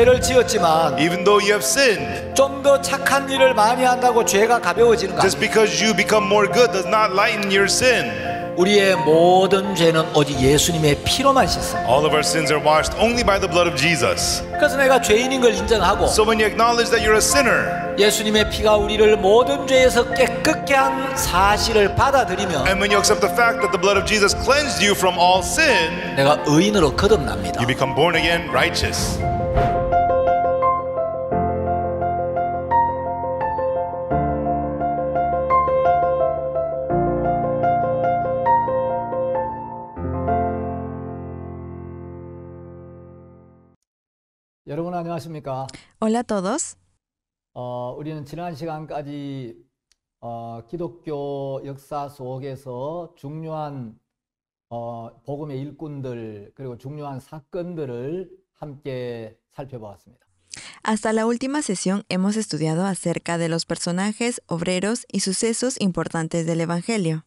죄를 지었지만 even though you have sinned, 좀 더 착한 일을 많이 한다고 죄가 가벼워지는 거 just 아니에요. because you become more good does not lighten your sin. 우리의 모든 죄는 오직 예수님의 피로만 씻습니다. All of our sins are washed only by the blood of Jesus. 그래서 내가 죄인인 걸 인정하고 So when you acknowledge that you're a sinner, 예수님의 피가 우리를 모든 죄에서 깨끗게 한 사실을 받아들이면 and when you accept the fact that the blood of Jesus cleansed you from all sin, 내가 의인으로 거듭납니다. you become born again righteous. 여러분 안녕하십니까? Hola a todos. 우리는 지난 시간까지 기독교 역사 속에서 중요한 복음의 일꾼들 그리고 중요한 사건들을 함께 살펴보았습니다. Hasta la última sesión hemos estudiado acerca de los personajes, obreros y sucesos importantes del Evangelio.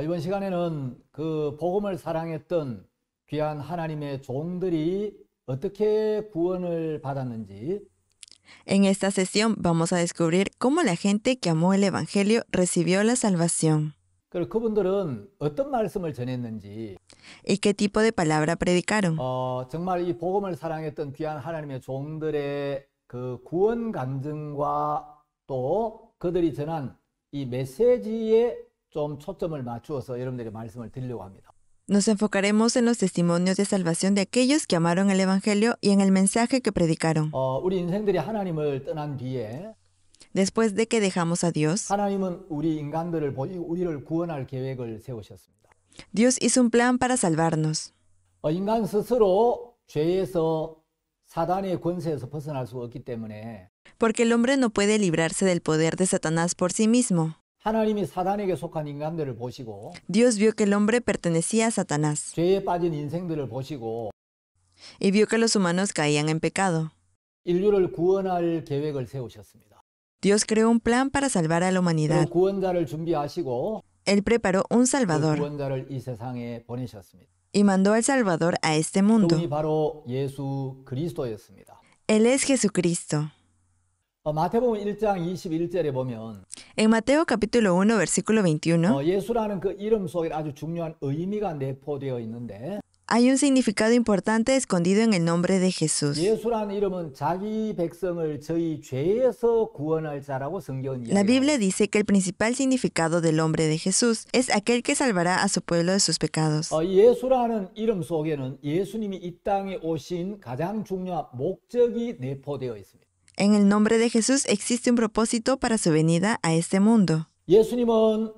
이번 시간에는 그 복음을 사랑했던 귀한 하나님의 종들이 어떻게 구원을 받았는지, En esta sesión vamos a descubrir cómo la gente que amó el Evangelio recibió la salvación 그리고 그분들은 어떤 말씀을 전했는지, y qué tipo de palabra predicaron. 정말 이 복음을 사랑했던 귀한 하나님의 종들의 그 구원 간증과 또 그들이 전한 이 메시지에 좀 초점을 맞추어서 여러분들에게 말씀을 드리려고 합니다. Nos enfocaremos en los testimonios de salvación de aquellos que amaron el Evangelio y en el mensaje que predicaron. 우리 인생들이 하나님을 떠난 뒤에 Después de que dejamos a Dios, 하나님은 우리 인간들을 우리를 구원할 계획을 세우셨습니다. Dios hizo un plan para salvarnos. 인간 스스로 죄에서 사단의 권세에서 벗어날 수 없기 때문에 Porque el hombre no puede librarse del poder de Satanás por sí mismo. 하나님이 사단에게 속한 인간들을 보시고 Dios vio que el hombre pertenecía a Satanás 죄에 빠진 인생들을 보시고 y vio que los humanos caían en pecado. 인류를 구원할 계획을 세우셨습니다. Dios creó un plan para salvar a la humanidad. 그 구원자를 준비하시고 Él preparó un 그 Salvador 구원자를 이 세상에 보내셨습니다. y mandó al Salvador a este mundo. 그분이 바로 예수 그리스도였습니다. Él es Jesucristo. 마태복음 1장 21절에 보면 En Mateo capítulo 1, versículo 21, 예수라는 그 이름 속에 아주 중요한 의미가 내포되어 있는데 hay un significado importante escondido en el nombre de Jesús. 예수라는 이름은 자기 백성을 저희 죄에서 구원할 자라고 성경은 La Biblia 이야기합니다. dice que el principal significado del nombre de Jesús es aquel que salvará a su pueblo de sus pecados. 예수라는 이름 속에는 예수님이 이 땅에 오신 가장 중요한 목적이 내포되어 있습니다. En el nombre de Jesús existe un propósito para su venida a este mundo. 예수님은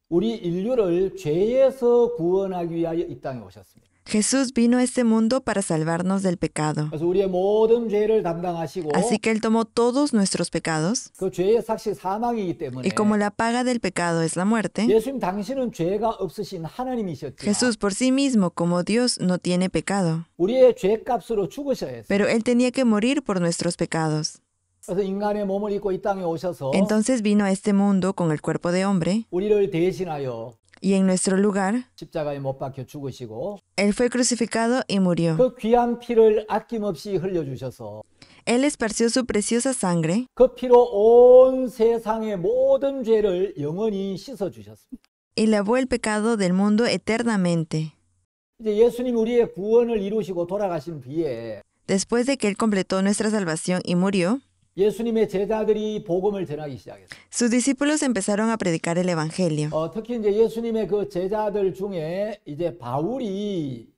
우리 인류를 죄에서 구원하기 위하여 이 땅에 오셨습니다. Jesús vino a este mundo para salvarnos del pecado. 그래서 우리의 모든 죄를 담당하시고 Así que Él tomó todos nuestros pecados 그 죄의 삭시 사망이기 때문에 y como la paga del pecado es la muerte, 예수님 당신은 죄가 없으신 하나님이셨지만 Jesús por sí mismo como Dios no tiene pecado, 우리의 죄값으로 죽으셔야 했어요. pero Él tenía que morir por nuestros pecados. 그래서 인간의 몸을 입고 이 땅에 오셔서 Entonces vino a este mundo con el cuerpo de hombre 우리를 대신하여 y en nuestro lugar 십자가에 못 박혀 죽으시고 Él fue crucificado y murió. 그 귀한 피를 아낌없이 흘려주셔서 Él esparció su preciosa sangre 그 피로 온 세상의 모든 죄를 영원히 씻어주셨습니다. y lavó el pecado del mundo eternamente. 이제 예수님 우리의 구원을 이루시고 돌아가신 뒤에 Después de que Él completó nuestra salvación y murió, 예수님의 제자들이 복음을 전하기 시작했어요. sus discípulos empezaron a predicar el Evangelio. 특히 이제 예수님의 그 제자들 중에 이제 바울이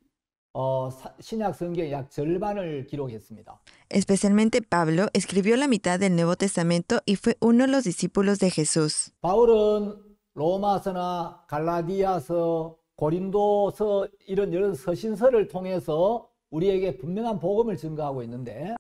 신약 성경의 약 절반을 기록했습니다. Especialmente Pablo escribió la mitad del Nuevo Testamento y fue uno de los discípulos de Jesús. 바울은 로마서나 갈라디아서, 고린도서 이런 여러 서신서를 통해서 우리에게 분명한 복음을 증거하고 있는데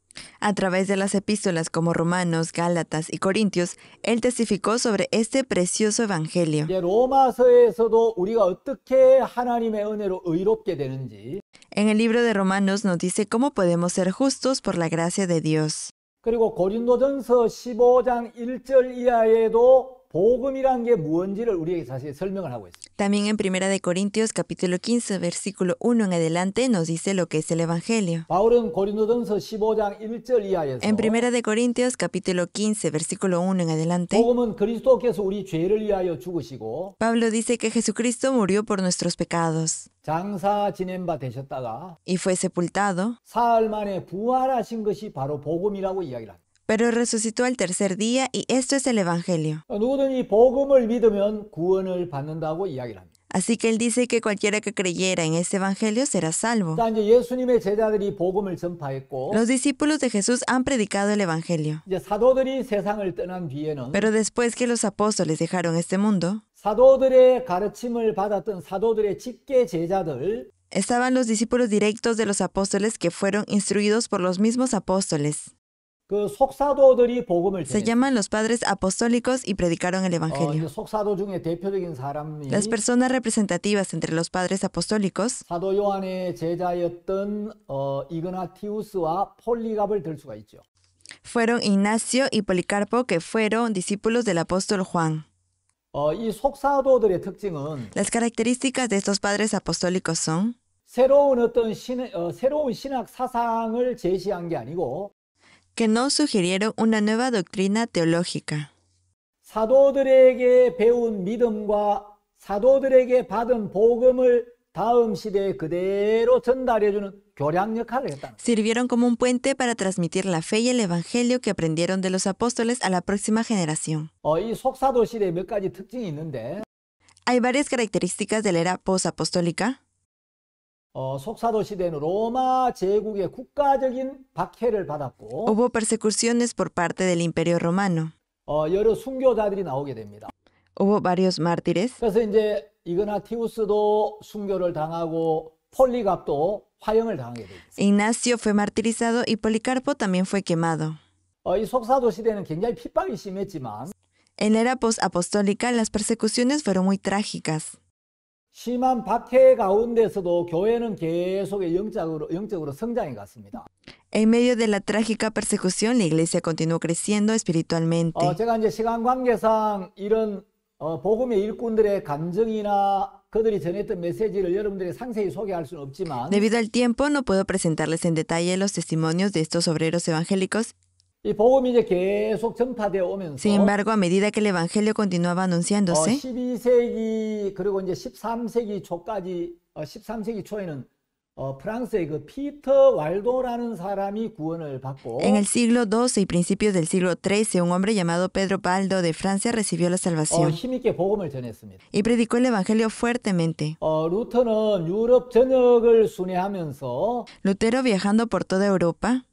A través de las epístolas como Romanos, Gálatas y Corintios, él testificó sobre este precioso evangelio. 이제 로마서에서도 우리가 어떻게 하나님의 은혜로 의롭게 되는지 En el libro de Romanos nos dice cómo podemos ser justos por la gracia de Dios. 그리고 고린도전서 15장 1절 이하에도 복음이란 게 무엇인지를 우리에게 자세히 설명을 하고 있습니다. También en 1 de Corintios capítulo 15, versículo 1 en adelante nos dice lo que es el Evangelio. 바울은 고린도전서 15장 1절 이하에서 En 1 de Corintios capítulo 15, versículo 1 en adelante, 복음은 그리스도께서 우리 죄를 위하여 죽으시고 Pablo dice que Jesucristo murió por nuestros pecados 장사 지낸 바 되셨다가 y fue sepultado, 사흘 만에 부활하신 것이 바로 복음이라고 이야기를 합니다. pero resucitó al tercer día y esto es el Evangelio. 누구든지 복음을 믿으면 구원을 받는다고 이야기를 합니다. Así que él dice que cualquiera que creyera en este Evangelio será salvo. 자, 이제 예수님의 제자들이 복음을 전파했고 Los discípulos de Jesús han predicado el Evangelio. 이제 사도들이 세상을 떠난 뒤에는 Pero después que los apóstoles dejaron este mundo, 사도들의 가르침을 받았던 사도들의 직계 제자들 estaban los discípulos directos de los apóstoles que fueron instruidos por los mismos apóstoles. 그 속사도들이 복음을 Se 전했어요. llaman los padres apostólicos y predicaron el 이제 Evangelio. 속사도 중에 대표적인 사람이 Las personas representativas entre los padres apostólicos 사도 요한의 제자였던 이그나티우스와 폴리갑을 들 수가 있죠. fueron Ignacio y Policarpo, que fueron discípulos del apóstol Juan. 이 속사도들의 특징은 Las características de estos padres apostólicos son 새로운 새로운 신학 사상을 제시한 게 아니고 que no sugirieron una nueva doctrina teológica, 사도들에게 배운 믿음과 사도들에게 받은 복음을 다음 시대에 그대로 전달해주는 교량 역할을 했다. sirvieron como un puente para transmitir la fe y el Evangelio que aprendieron de los apóstoles a la próxima generación. 이 속사도 시대에 몇 가지 특징이 있는데 Hay varias características de la era posapostólica. 속사도 시대는 로마 제국의 국가적인 박해를 받았고 Hubo persecuciones por parte del Imperio Romano. 여러 순교자들이 나오게 됩니다. Hubo varios mártires. 그래서 이제 이그나티우스도 순교를 당하고 폴리갑도 화형을 당하게 됩니다. Ignacio fue martirizado y Policarpo también fue quemado. 이 속사도 시대는 굉장히 핍박이 심했지만 En la era posapostólica, las persecuciones fueron muy trágicas. 심한 박해 가운데서도 교회는 계속 영적으로 성장해 갔습니다. En medio de la trágica persecución, la iglesia continuó creciendo espiritualmente. 제가 이제 시간 관계상 이런 복음의 일꾼들의 감정이나 그들이 전했던 메시지를 여러분들이 상세히 소개할 수는 없지만 Debido al tiempo, no puedo presentarles en detalle los testimonios de estos obreros evangélicos. 이 복음이 이제 계속 전파되어 오면서 Sin embargo, a medida que el evangelio continuaba anunciándose, 12세기 그리고 이제 13세기 초까지 13세기 초에는 프랑스의 그 피터 왈도라는 사람이 구원을 받고 en el siglo XII y principios del siglo XIII, un hombre llamado Pedro Baldo de Francia recibió la salvación 힘있게 복음을 전했습니다. y predicó el evangelio fuertemente. 루터는 유럽 전역을 순회하면서 Lutero, viajando por toda Europa,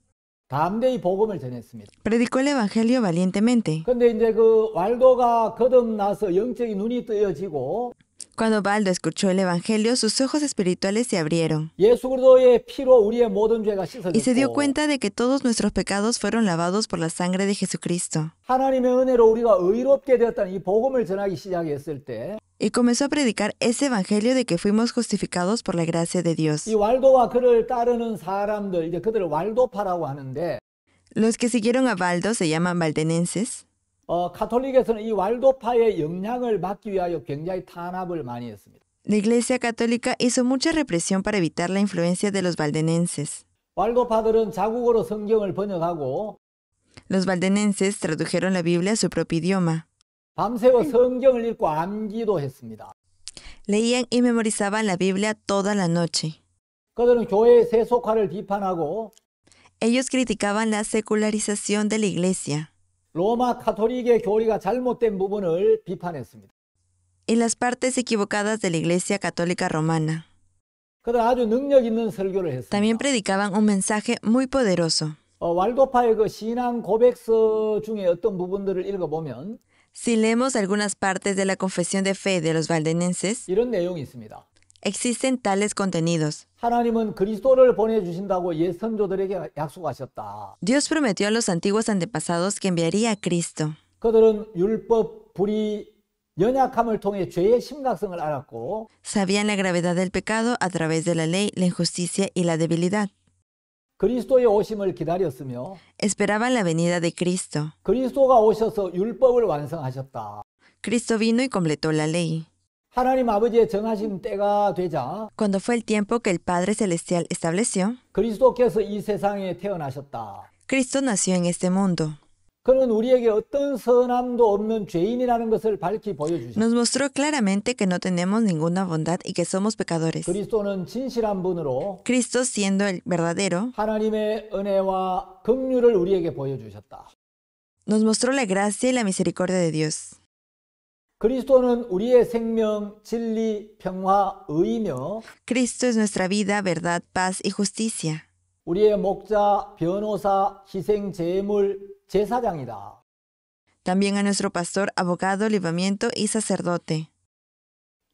담대히 복음을 전했습니다. predicó el evangelio valientemente. 근데 이제 그 왈도가 거듭나서 영적인 눈이 뜨여지고 Cuando Baldo escuchó el evangelio, sus ojos espirituales se abrieron 예수 그리스도의 피로 우리의 모든 죄가 y se dio 씻어졌고 cuenta de que todos nuestros pecados fueron lavados por la sangre de Jesucristo. 하나님의 은혜로 우리가 의롭게 되었다는 이 복음을 전하기 시작했을 때 Y comenzó a predicar ese evangelio de que fuimos justificados por la gracia de Dios. 이 왈도와 그를 따르는 사람들 이제 그들을 왈도파라고 하는데 Los que siguieron a Baldo se llaman valdenenses. 가톨릭에서는 이 왈도파의 영향을 막기 위하여 굉장히 탄압을 많이 했습니다. La Iglesia Católica hizo mucha represión para evitar la influencia de los valdenenses. 왈도파들은 자국어로 성경을 번역하고 Los valdenenses tradujeron la Biblia a su propio idioma. 밤새워 성경을 읽고 암기도 했습니다. Leían y memorizaban la Biblia toda la noche. 그들은 교회의 세속화를 비판하고 Ellos criticaban la secularización de la Iglesia 로마 카톨릭의 교리가 잘못된 부분을 비판했습니다. y las partes equivocadas de la Iglesia Católica Romana. 그들은 아주 능력 있는 설교를 했습니다. También predicaban un mensaje muy poderoso. 왈도파의 그 신앙 고백서 중에 어떤 부분들을 읽어보면 Si leemos algunas partes de la confesión de fe de los valdenenses, 이런 내용이 있습니다. existen tales contenidos. 하나님은 그리스도를 보내주신다고 옛 선조들에게 약속하셨다. Dios prometió a los antiguos antepasados que enviaría a Cristo. 그들은 율법, 불의, 연약함을 통해 죄의 심각성을 알았고 Sabían la gravedad del pecado a través de la ley, la injusticia y la debilidad. 그리스도의 오심을 기다렸으며 Esperaban la venida de Cristo. 그리스도가 오셔서 율법을 완성하셨다. Cristo vino y completó la ley. 하나님 아버지의 정하신 때가 되자 Cuando fue el tiempo que el Padre Celestial estableció, 그리스도께서 이 세상에 태어나셨다. Cristo nació en este mundo. 그는 우리에게 어떤 선함도 없는 죄인이라는 것을 밝히 보여주셨다. Nos mostró claramente que no tenemos ninguna bondad y que somos pecadores. 그리스도는 진실한 분으로 Cristo, siendo el verdadero, 하나님의 은혜와 긍휼을 우리에게 보여주셨다. nos mostró la gracia y la misericordia de Dios. 그리스도는 우리의 생명, 진리, 평화, 의이며 Cristo es nuestra vida, verdad, paz y justicia. 우리의 목자, 변호사, 희생, 제물, 제사장이다. También a nuestro pastor, abogado, libramiento y sacerdote.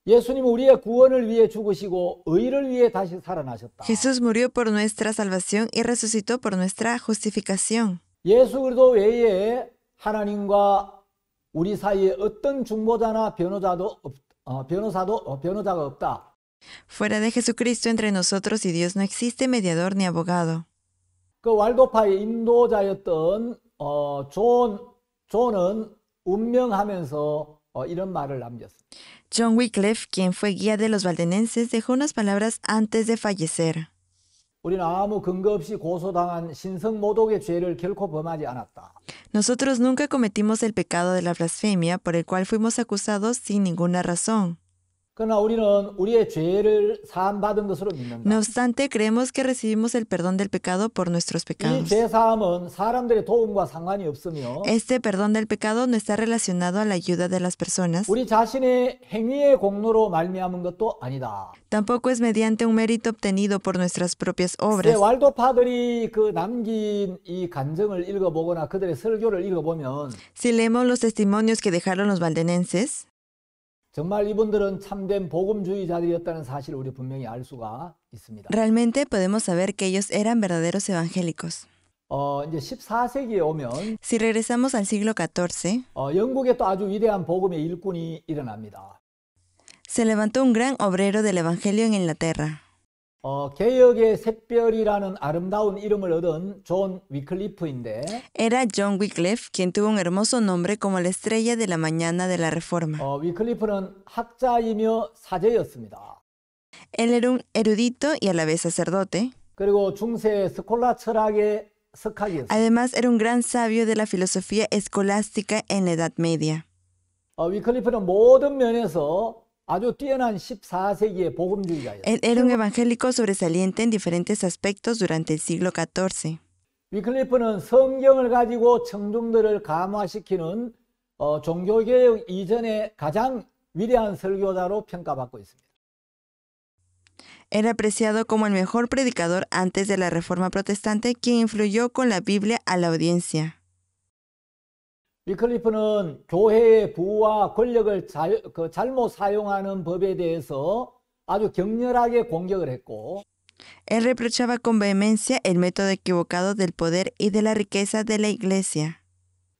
예수님은 우리의 구원을 위해 죽으시고 의를 위해 다시 살아나셨다. Jesús murió por nuestra salvación y resucitó por nuestra justificación. 예수 그리스도 외에 하나님과 우리 사이에 어떤 중보자나 변호자가 없다. Fuera de Jesucristo entre nosotros y Dios no existe mediador ni abogado. 그 왈도파의 인도자였던 존은 운명하면서 이런 말을 남겼습니다. John Wycliffe, quien fue guía de los valdenenses, dejó unas palabras antes de fallecer. 우리는 아무 근거 없이 고소당한 신성모독의 죄를 결코 범하지 않았다. Nosotros nunca cometimos el pecado de la blasfemia por el cual fuimos acusados sin ninguna razón. 그러나 우리는 우리의 죄를 사함받은 것으로 믿는다. No obstante, creemos que recibimos el perdón del pecado por nuestros 이 pecados. 죄사함은 사람들의 도움과 상관이 없으며 Este perdón del pecado no está relacionado a la ayuda de las personas. 우리 자신의 행위의 공로로 말미암은 것도 아니다. Tampoco es mediante un mérito obtenido por nuestras propias 네, obras. 왈도파들이 그 남긴 이 간증을 읽어보거나 그들의 설교를 읽어보면 Si leemos los testimonios que dejaron los valdenenses, 정말 이분들은 참된 복음주의자들이었다는 사실을 우리 분명히 알 수가 있습니다. realmente podemos saber que ellos eran verdaderos evangélicos. 이제 14세기에 오면 Si regresamos al siglo XIV, 영국에 또 아주 위대한 복음의 일꾼이 일어납니다. se levantó un gran obrero del evangelio en Inglaterra. 개혁의 샛별이라는 아름다운 이름을 얻은 존 위클리프인데 Era John Wycliffe, quien tuvo un hermoso nombre como la estrella de la mañana de la Reforma. 위클리프는 학자이며 사제였습니다. Él era un erudito y a la vez sacerdote. 그리고 중세 스콜라 철학의 석학이었습니다. Además, era un gran sabio de la filosofía escolástica en la Edad Media. 위클리프는 모든 면에서 아주 뛰어난 14세기의 복음주의자였습니다. Él era un evangélico sobresaliente en diferentes aspectos durante el siglo XIV. 위클리프는 성경을 가지고 청중들을 감화시키는 종교개혁 이전에 가장 위대한 설교자로 평가받고 있습니다. Era apreciado como el mejor predicador antes de la Reforma Protestante, quien influyó con la Biblia a la audiencia. 위클리프는 교회의 부와 권력을 잘못 사용하는 법에 대해서 아주 격렬하게 공격을 했고 Él reprochaba con vehemencia el método equivocado del poder y de la riqueza de la Iglesia.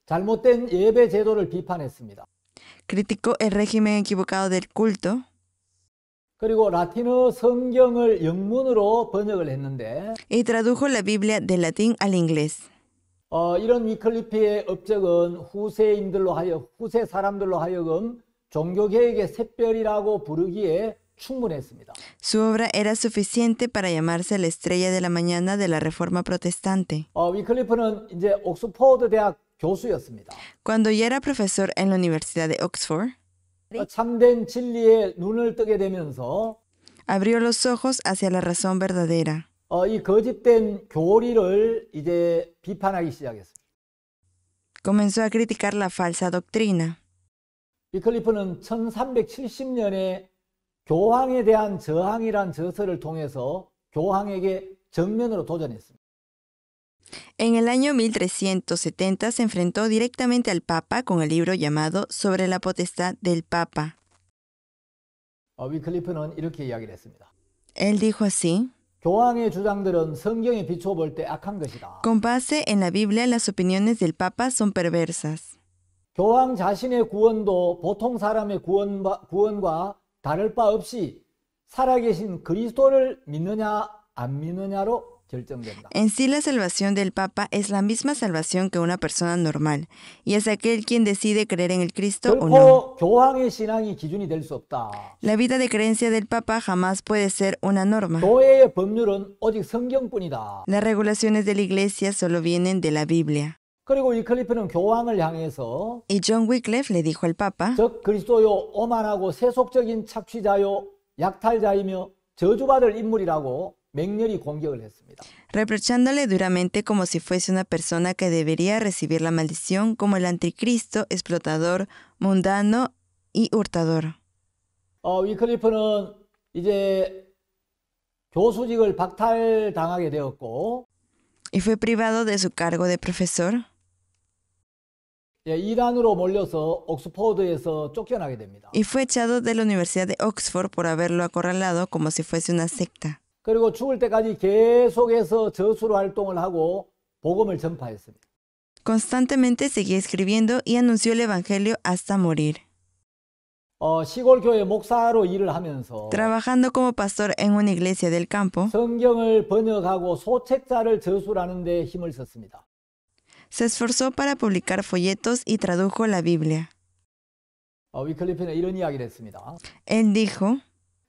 잘못된 예배 제도를 비판했습니다. Criticó el régimen equivocado del culto. 그리고 라틴어 성경을 영문으로 번역을 했는데 Y tradujo la Biblia del latín al inglés. 이런 위클리프의 업적은 후세 사람들로 하여금 종교개혁의 샛별이라고 부르기에 충분했습니다. Su obra era suficiente para llamarse la estrella de la mañana de la Reforma Protestante. 위클리프는 이제 옥스포드 대학 교수였습니다. Cuando ya era profesor en la Universidad de Oxford, 참된 진리에 눈을 뜨게 되면서 abrió los ojos hacia la razón verdadera. 이 거짓된 교리를 이제 비판하기 시작했습니다. Comenzó a criticar la falsa doctrina. 위클리프는 1370년에 교황에 대한 저항이란 저서를 통해서 교황에게 정면으로 도전했습니다. En el año 1370 se enfrentó directamente al Papa con el libro llamado Sobre la potestad del Papa. 위클리프는 이렇게 이야기를 했습니다. Él dijo así: 교황의 주장들은 성경에 비춰볼 때 악한 것이다. Con base en la Biblia, las opiniones del Papa son perversas. 교황 자신의 구원도 보통 사람의 구원과 다를 바 없이 살아계신 그리스도를 믿느냐 안 믿느냐로 결정된다. En sí, la salvación del Papa es la misma salvación que una persona normal, y es aquel quien decide creer en el Cristo o no. 결코 교황의 신앙이 기준이 될 수 없다. La vida de creencia del Papa jamás puede ser una norma. 교회의 법률은 오직 성경뿐이다. Las regulaciones de la Iglesia solo vienen de la Biblia. 그리고 위클리프는 교황을 향해서 Y John Wycliffe le dijo al Papa, 적 그리스도요 오만하고 세속적인 착취자요 약탈자이며 저주받을 인물이라고 맹렬히 공격을 했습니다. reprochándole duramente como si fuese una persona que debería recibir la maldición como el anticristo, explotador, mundano y hurtador. 위클리프는 이제 교수직을 박탈당하게 되었고 Y fue privado de su cargo de profesor. 이단으로 몰려서 옥스포드에서 쫓겨나게 됩니다. Y fue echado de la Universidad de Oxford por haberlo acorralado como si fuese una secta. 그리고 죽을 때까지 계속해서 저수로 활동을 하고 복음을 전파했습니다. Constantemente seguía escribiendo y anunció el Evangelio hasta morir. 시골 교회 목사로 일을 하면서 Trabajando como pastor en una iglesia del campo, 성경을 번역하고 소책자를 저술하는 데 힘을 썼습니다. se esforzó para publicar folletos y tradujo la Biblia. 위클리프는 이런 이야기를 했습니다. Él dijo,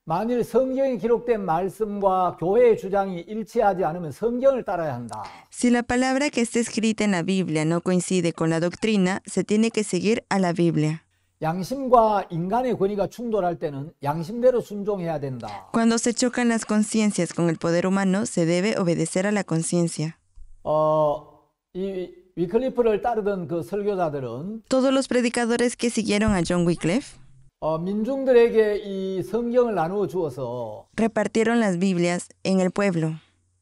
만일 성경에 기록된 말씀과 교회의 주장이 일치하지 않으면 성경을 따라야 한다. si la palabra que está escrita en la Biblia no coincide con la doctrina, se tiene que seguir a la Biblia. 양심과 인간의 권위가 충돌할 때는 양심대로 순종해야 된다. Cuando se chocan las conciencias con el poder humano, se debe obedecer a la conciencia. 이 위클리프를 따르던 그 설교자들은 Todos los predicadores que siguieron a John Wycliffe 민중들에게 이 성경을 나누어 주어서 repartieron las Biblias en el pueblo.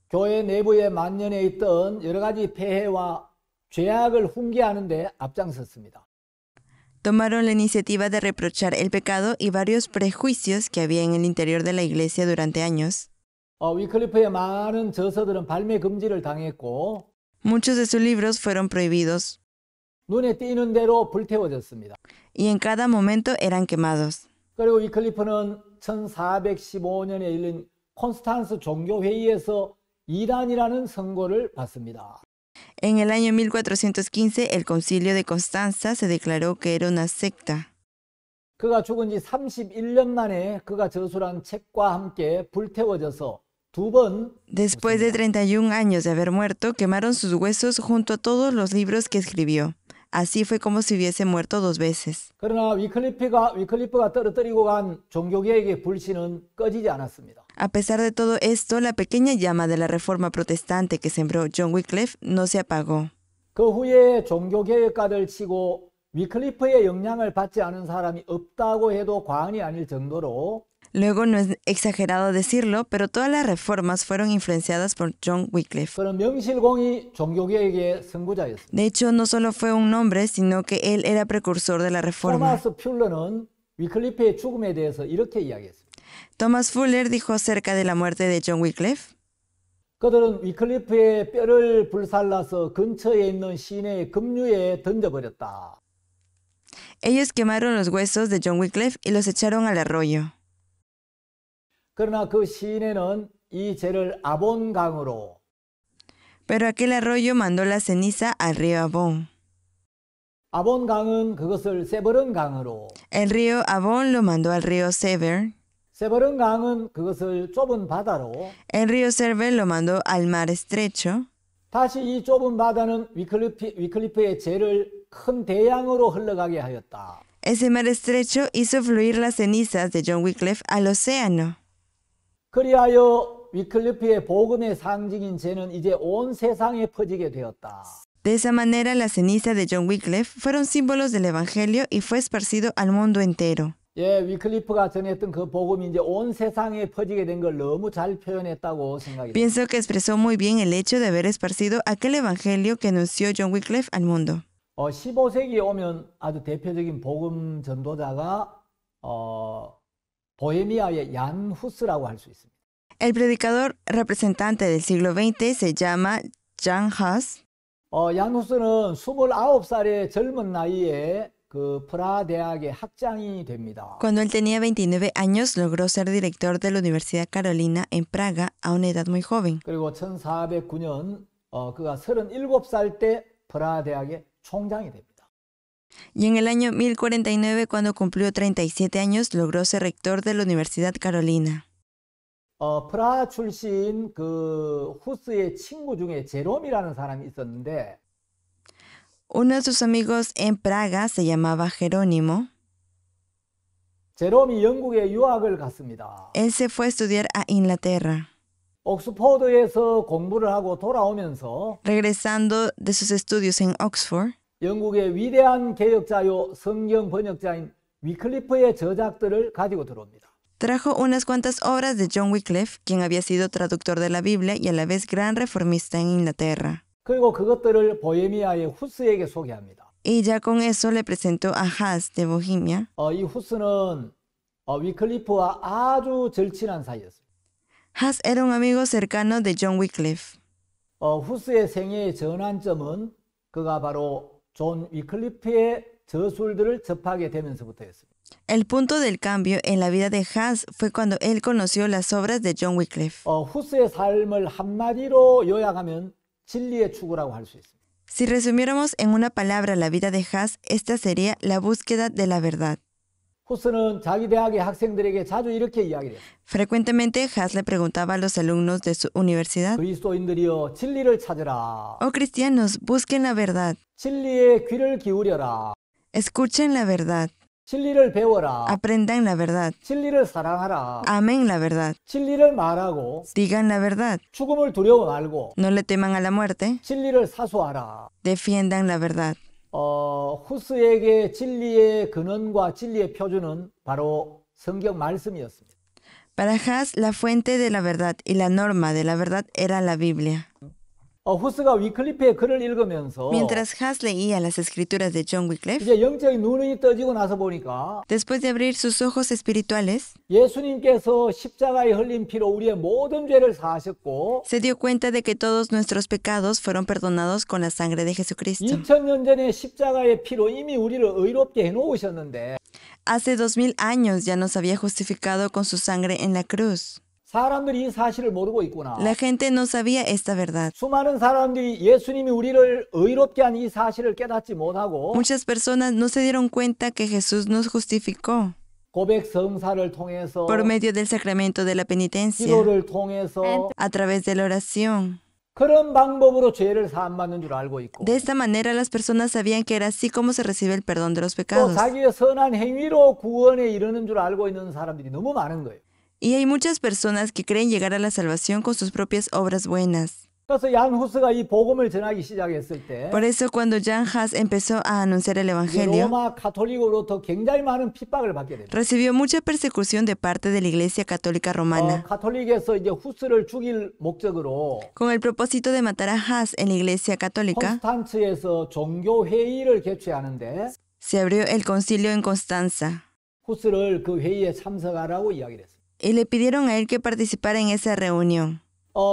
교회 내부에 만연해 있던 여러 가지 폐해와 죄악을 훈계하는 데 앞장섰습니다. Tomaron la iniciativa de reprochar el pecado y varios prejuicios que había en el interior de la iglesia durante años. 위클리프의 많은 저서들은 발매 금지를 당했고 Muchos de sus libros fueron prohibidos 눈에 띄는 대로 불태워졌습니다. y en cada momento eran quemados. 그리고 위클리프는 1415년에 열린 콘스탄스 종교회의에서 이단이라는 선고를 받습니다. En el año 1415, el concilio de Constanza se declaró que era una secta. 그가 죽은 지 31년 만에 그가 저술한 책과 함께 불태워져서 두 번 Después de 31 años de haber muerto, quemaron sus huesos junto a todos los libros que escribió. Así fue como si hubiese muerto 2 veces. 그러나 위클리프가 떨어뜨리고 간 종교개혁의 불씨는 꺼지지 않았습니다. A pesar de todo esto, la pequeña llama de la reforma protestante que sembró John Wycliffe no se apagó. 그 후에 종교개혁가들 치고 위클리프의 영향을 받지 않은 사람이 없다고 해도 과언이 아닐 정도로 Luego, no es exagerado decirlo, pero todas las reformas fueron influenciadas por John Wycliffe. 그는 명실공히 종교개혁의 선구자였습니다. De hecho, no solo fue un nombre, sino que él era precursor de la reforma. 토마스 퓰러는 위클리프의 죽음에 대해서 이렇게 이야기했습니다. Thomas Fuller dijo acerca de la muerte de John Wycliffe, 그들은 위클리프의 뼈를 불살라서 근처에 있는 시내의 급류에 던져버렸다. ellos quemaron los huesos de John Wycliffe y los echaron al arroyo. 그러나 그 시내는 이 죄를 아본강으로 Pero aquel arroyo mandó la ceniza al río Avon. 아본강은 그것을 세버른강으로 El río Avon lo mandó al río Severn. 세버른강은 그것을 좁은 바다로 El río Severn lo mandó al mar estrecho. 다시 이 좁은 바다는 위클리프의 죄를 큰 대양으로 흘러가게 하였다. Ese mar estrecho hizo fluir las cenizas de John Wycliffe al océano. 그리하여 위클리프의 복음의 상징인 죄는 이제 온 세상에 퍼지게 되었다. De esa manera, las cenizas de John Wycliffe fueron símbolos del Evangelio y fue esparcido al mundo entero. 위클리프가 전했던 그 복음이 이제 온 세상에 퍼지게 된 걸 너무 잘 표현했다고 생각이 듭니다. Pienso que expresó muy bien el hecho de haber esparcido aquel Evangelio que anunció John Wycliffe al mundo. 15세기에 오면 아주 대표적인 복음 전도자가 보헤미아의 얀 후스라고 할 수 있습니다. El predicador representante del siglo XX se llama Jan Hus. 얀 후스는 29살의 젊은 나이에 그 프라하 대학의 학장이 됩니다. Cuando él tenía 29 años, logró ser director de la Universidad Carolina en Praga a una edad muy joven. 그리고 1409년 그가 37살 때 프라하 대학의 총장이 됩니다. Y en el año 1049, cuando cumplió 37 años, logró ser rector de la Universidad Carolina. 프라하 출신 그 후스의 친구 중에 제롬이라는 사람이 있었는데 Uno de sus amigos en Praga se llamaba Jerónimo. 제롬이 영국에 유학을 갔습니다. Él se fue a estudiar a Inglaterra. 옥스포드에서 공부를 하고 돌아오면서 Regresando de sus estudios en Oxford, 영국의 위대한 개혁자요 성경 번역자인 위클리프의 저작들을 가지고 들어옵니다. trajo unas cuantas obras de John Wycliffe, quien había sido traductor de la Biblia y a la vez gran reformista en Inglaterra. 그리고 그것들을 보헤미아의 후스에게 소개합니다. Y ya con eso le presentó a Huss de Bohemia. 이 후스는 위클리프와 아주 절친한 사이였습니다. Huss era un amigo cercano de John Wycliffe. 후스의 생애의 전환점은 그가 바로 존 위클리프의 저술들을 접하게 되면서부터였습니다. El punto del cambio en la vida de Huss fue cuando él conoció las obras de John Wycliffe. 후스의 삶을 한마디로 요약하면 진리의 추구라고 할 수 있습니다. Si resumiéramos en una palabra la vida de Huss, esta sería la búsqueda de la verdad. 후스는 자기 대학의 학생들에게 자주 이렇게 이야기를 했습니다. Frecuentemente, Huss le preguntaba a los alumnos de su universidad: 그리스도인들이여 진리를 찾으라. Oh cristianos, busquen la verdad, 진리에 귀를 기울여라. escuchen la verdad, 진리를 배워라. aprendan la verdad, 진리를 사랑하라. amen la verdad, 진리를 말하고 digan la verdad, 죽음을 두려워 말고 no le teman a la muerte, 진리를 사수하라. defiendan la verdad. 후스에게 진리의 근원과 진리의 표준은 바로 성경 말씀이었습니다. Para Huss, la fuente de la verdad y la norma de la verdad era la Biblia. 후스가 위클리프의 글을 읽으면서 Mientras Huss leía las escrituras de John Wycliffe, 이제 영적인 눈이 떠지고 나서 보니까 después de abrir sus ojos espirituales, 예수님께서 십자가에 흘린 피로 우리의 모든 죄를 사하셨고 se dio cuenta de que todos nuestros pecados fueron perdonados con la sangre de Jesucristo. 2000년 전에 십자가의 피로 이미 우리를 의롭게 해놓으셨는데 Hace 2000 años ya nos había justificado con su sangre en la cruz. 사람들이 이 사실을 모르고 있구나. La gente no sabía esta verdad. 수많은 사람들이 예수님이 우리를 의롭게 한 이 사실을 깨닫지 못하고 Muchas personas no se dieron cuenta que Jesús nos justificó 고백 성사를 통해서 por medio del sacramento de la penitencia, 기도를 통해서 a través de la oración. 그런 방법으로 죄를 사함받는 줄 알고 있고 De esta manera las personas sabían que era así como se recibe el perdón de los 또 pecados. 자기의 선한 행위로 구원에 이르는 줄 알고 있는 사람들이 너무 많은 거예요. Y hay muchas personas que creen llegar a la salvación con sus propias obras buenas. 그래서 얀 후스가 이 복음을 전하기 시작했을 때 Por eso cuando Jan Hus empezó a anunciar el 이제 Evangelio, 로마 가톨릭으로부터 굉장히 많은 핍박을 받게 됩니다. recibió mucha persecución de parte de la Iglesia Católica Romana, 가톨릭에서 이제 후스를 죽일 목적으로 con el propósito de matar a Hus en la Iglesia Católica. 콘스탄츠에서 종교 회의를 개최하는데 Se abrió el concilio en Constanza 후스를 그 회의에 참석하라고 이야기를 했습니다. y le pidieron a él que participara en esa reunión.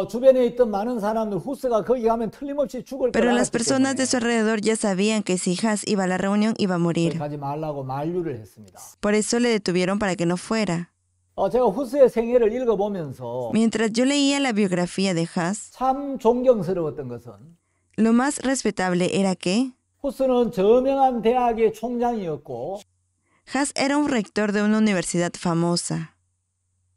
주변에 있던 많은 사람들 후스가 거기 가면 틀림없이 죽을 Pero 거라 las personas de su alrededor ya sabían que si Hus iba a la reunión iba a morir. 가지 말라고 만류를 했습니다. Por eso le detuvieron para que no fuera. 제가 후스의 생애를 읽어보면서 Mientras yo leía la biografía de Hus, 참 존경스러웠던 것은 lo más respetable era que 후스는 저명한 대학의 총장이었고 Hus era un rector de una universidad famosa.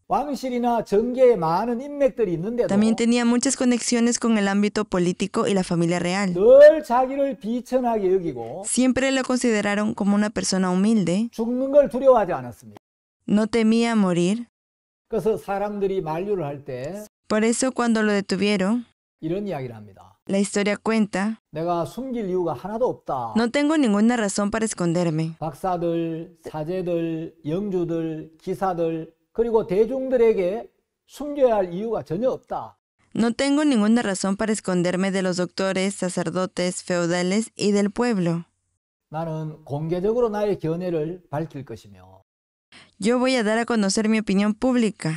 왕실이나 정계에 많은 인맥들이 있는데도 También tenía muchas conexiones con el ámbito político y la familia real. 늘 자기를 비천하게 여기고 Siempre lo consideraron como una persona humilde, 죽는 걸 두려워하지 않았습니다. no temía morir. 그래서 사람들이 만류를 할 때 Por eso cuando lo detuvieron, 이런 이야기를 합니다. la historia cuenta, 내가 숨길 이유가 하나도 없다. no tengo ninguna razón para esconderme. 박사들, 사제들, 영주들, 기사들 그리고 대중들에게 숨겨야 할 이유가 전혀 없다. No tengo ninguna razón para esconderme de los doctores, sacerdotes, feudales y del pueblo. 나는 공개적으로 나의 견해를 밝힐 것이며 Yo voy a dar a conocer mi opinión pública.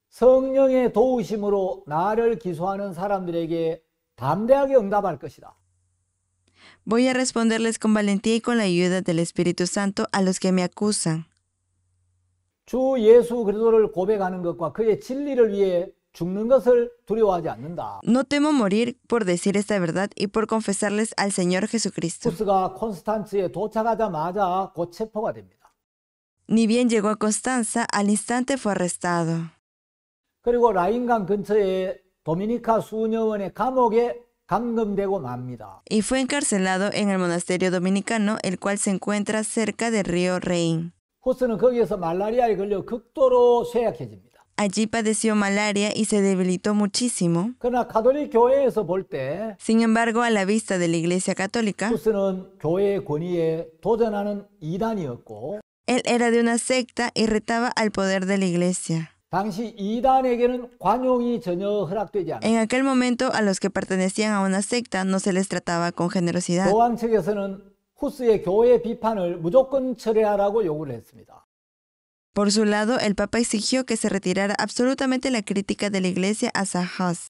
성령의 도우심으로 나를 기소하는 사람들에게 담대하게 응답할 것이다. Voy a responderles con valentía y con la ayuda del Espíritu Santo a los que me acusan. 주 예수 그리스도를 고백하는 것과 그의 진리를 위해 죽는 것을 두려워하지 않는다. No temo morir por decir esta verdad y por confesarles al Señor Jesucristo. 후스가 콘스탄츠에 도착하자마자 곧 체포가 됩니다. Ni bien llegó a Constanza, al instante fue arrestado. 그리고 라인강 근처에 도미니카 수녀원의 감옥에 감금되고 맙니다. Y fue encarcelado en el monasterio dominicano, el cual se encuentra cerca del río Rein. 후스는 거기에서 말라리아에 걸려 극도로 쇠약해집니다. Allí padeció malaria y se debilitó muchísimo. 그러나 가톨릭 교회에서 볼 때 Sin embargo, a la vista de la Iglesia Católica, 후스는 교회의 권위에 도전하는 이단이었고 él era de una secta y retaba al poder de la Iglesia. 당시 이단에게는 관용이 전혀 허락되지 않았습니다. En aquel momento, a los que pertenecían a una secta no se les trataba con generosidad. 교황 측에서는 후스의 교회 비판을 무조건 철회하라고 요구를 했습니다. Por su lado, el Papa exigió que se retirara absolutamente la crítica de la Iglesia hacia Hus.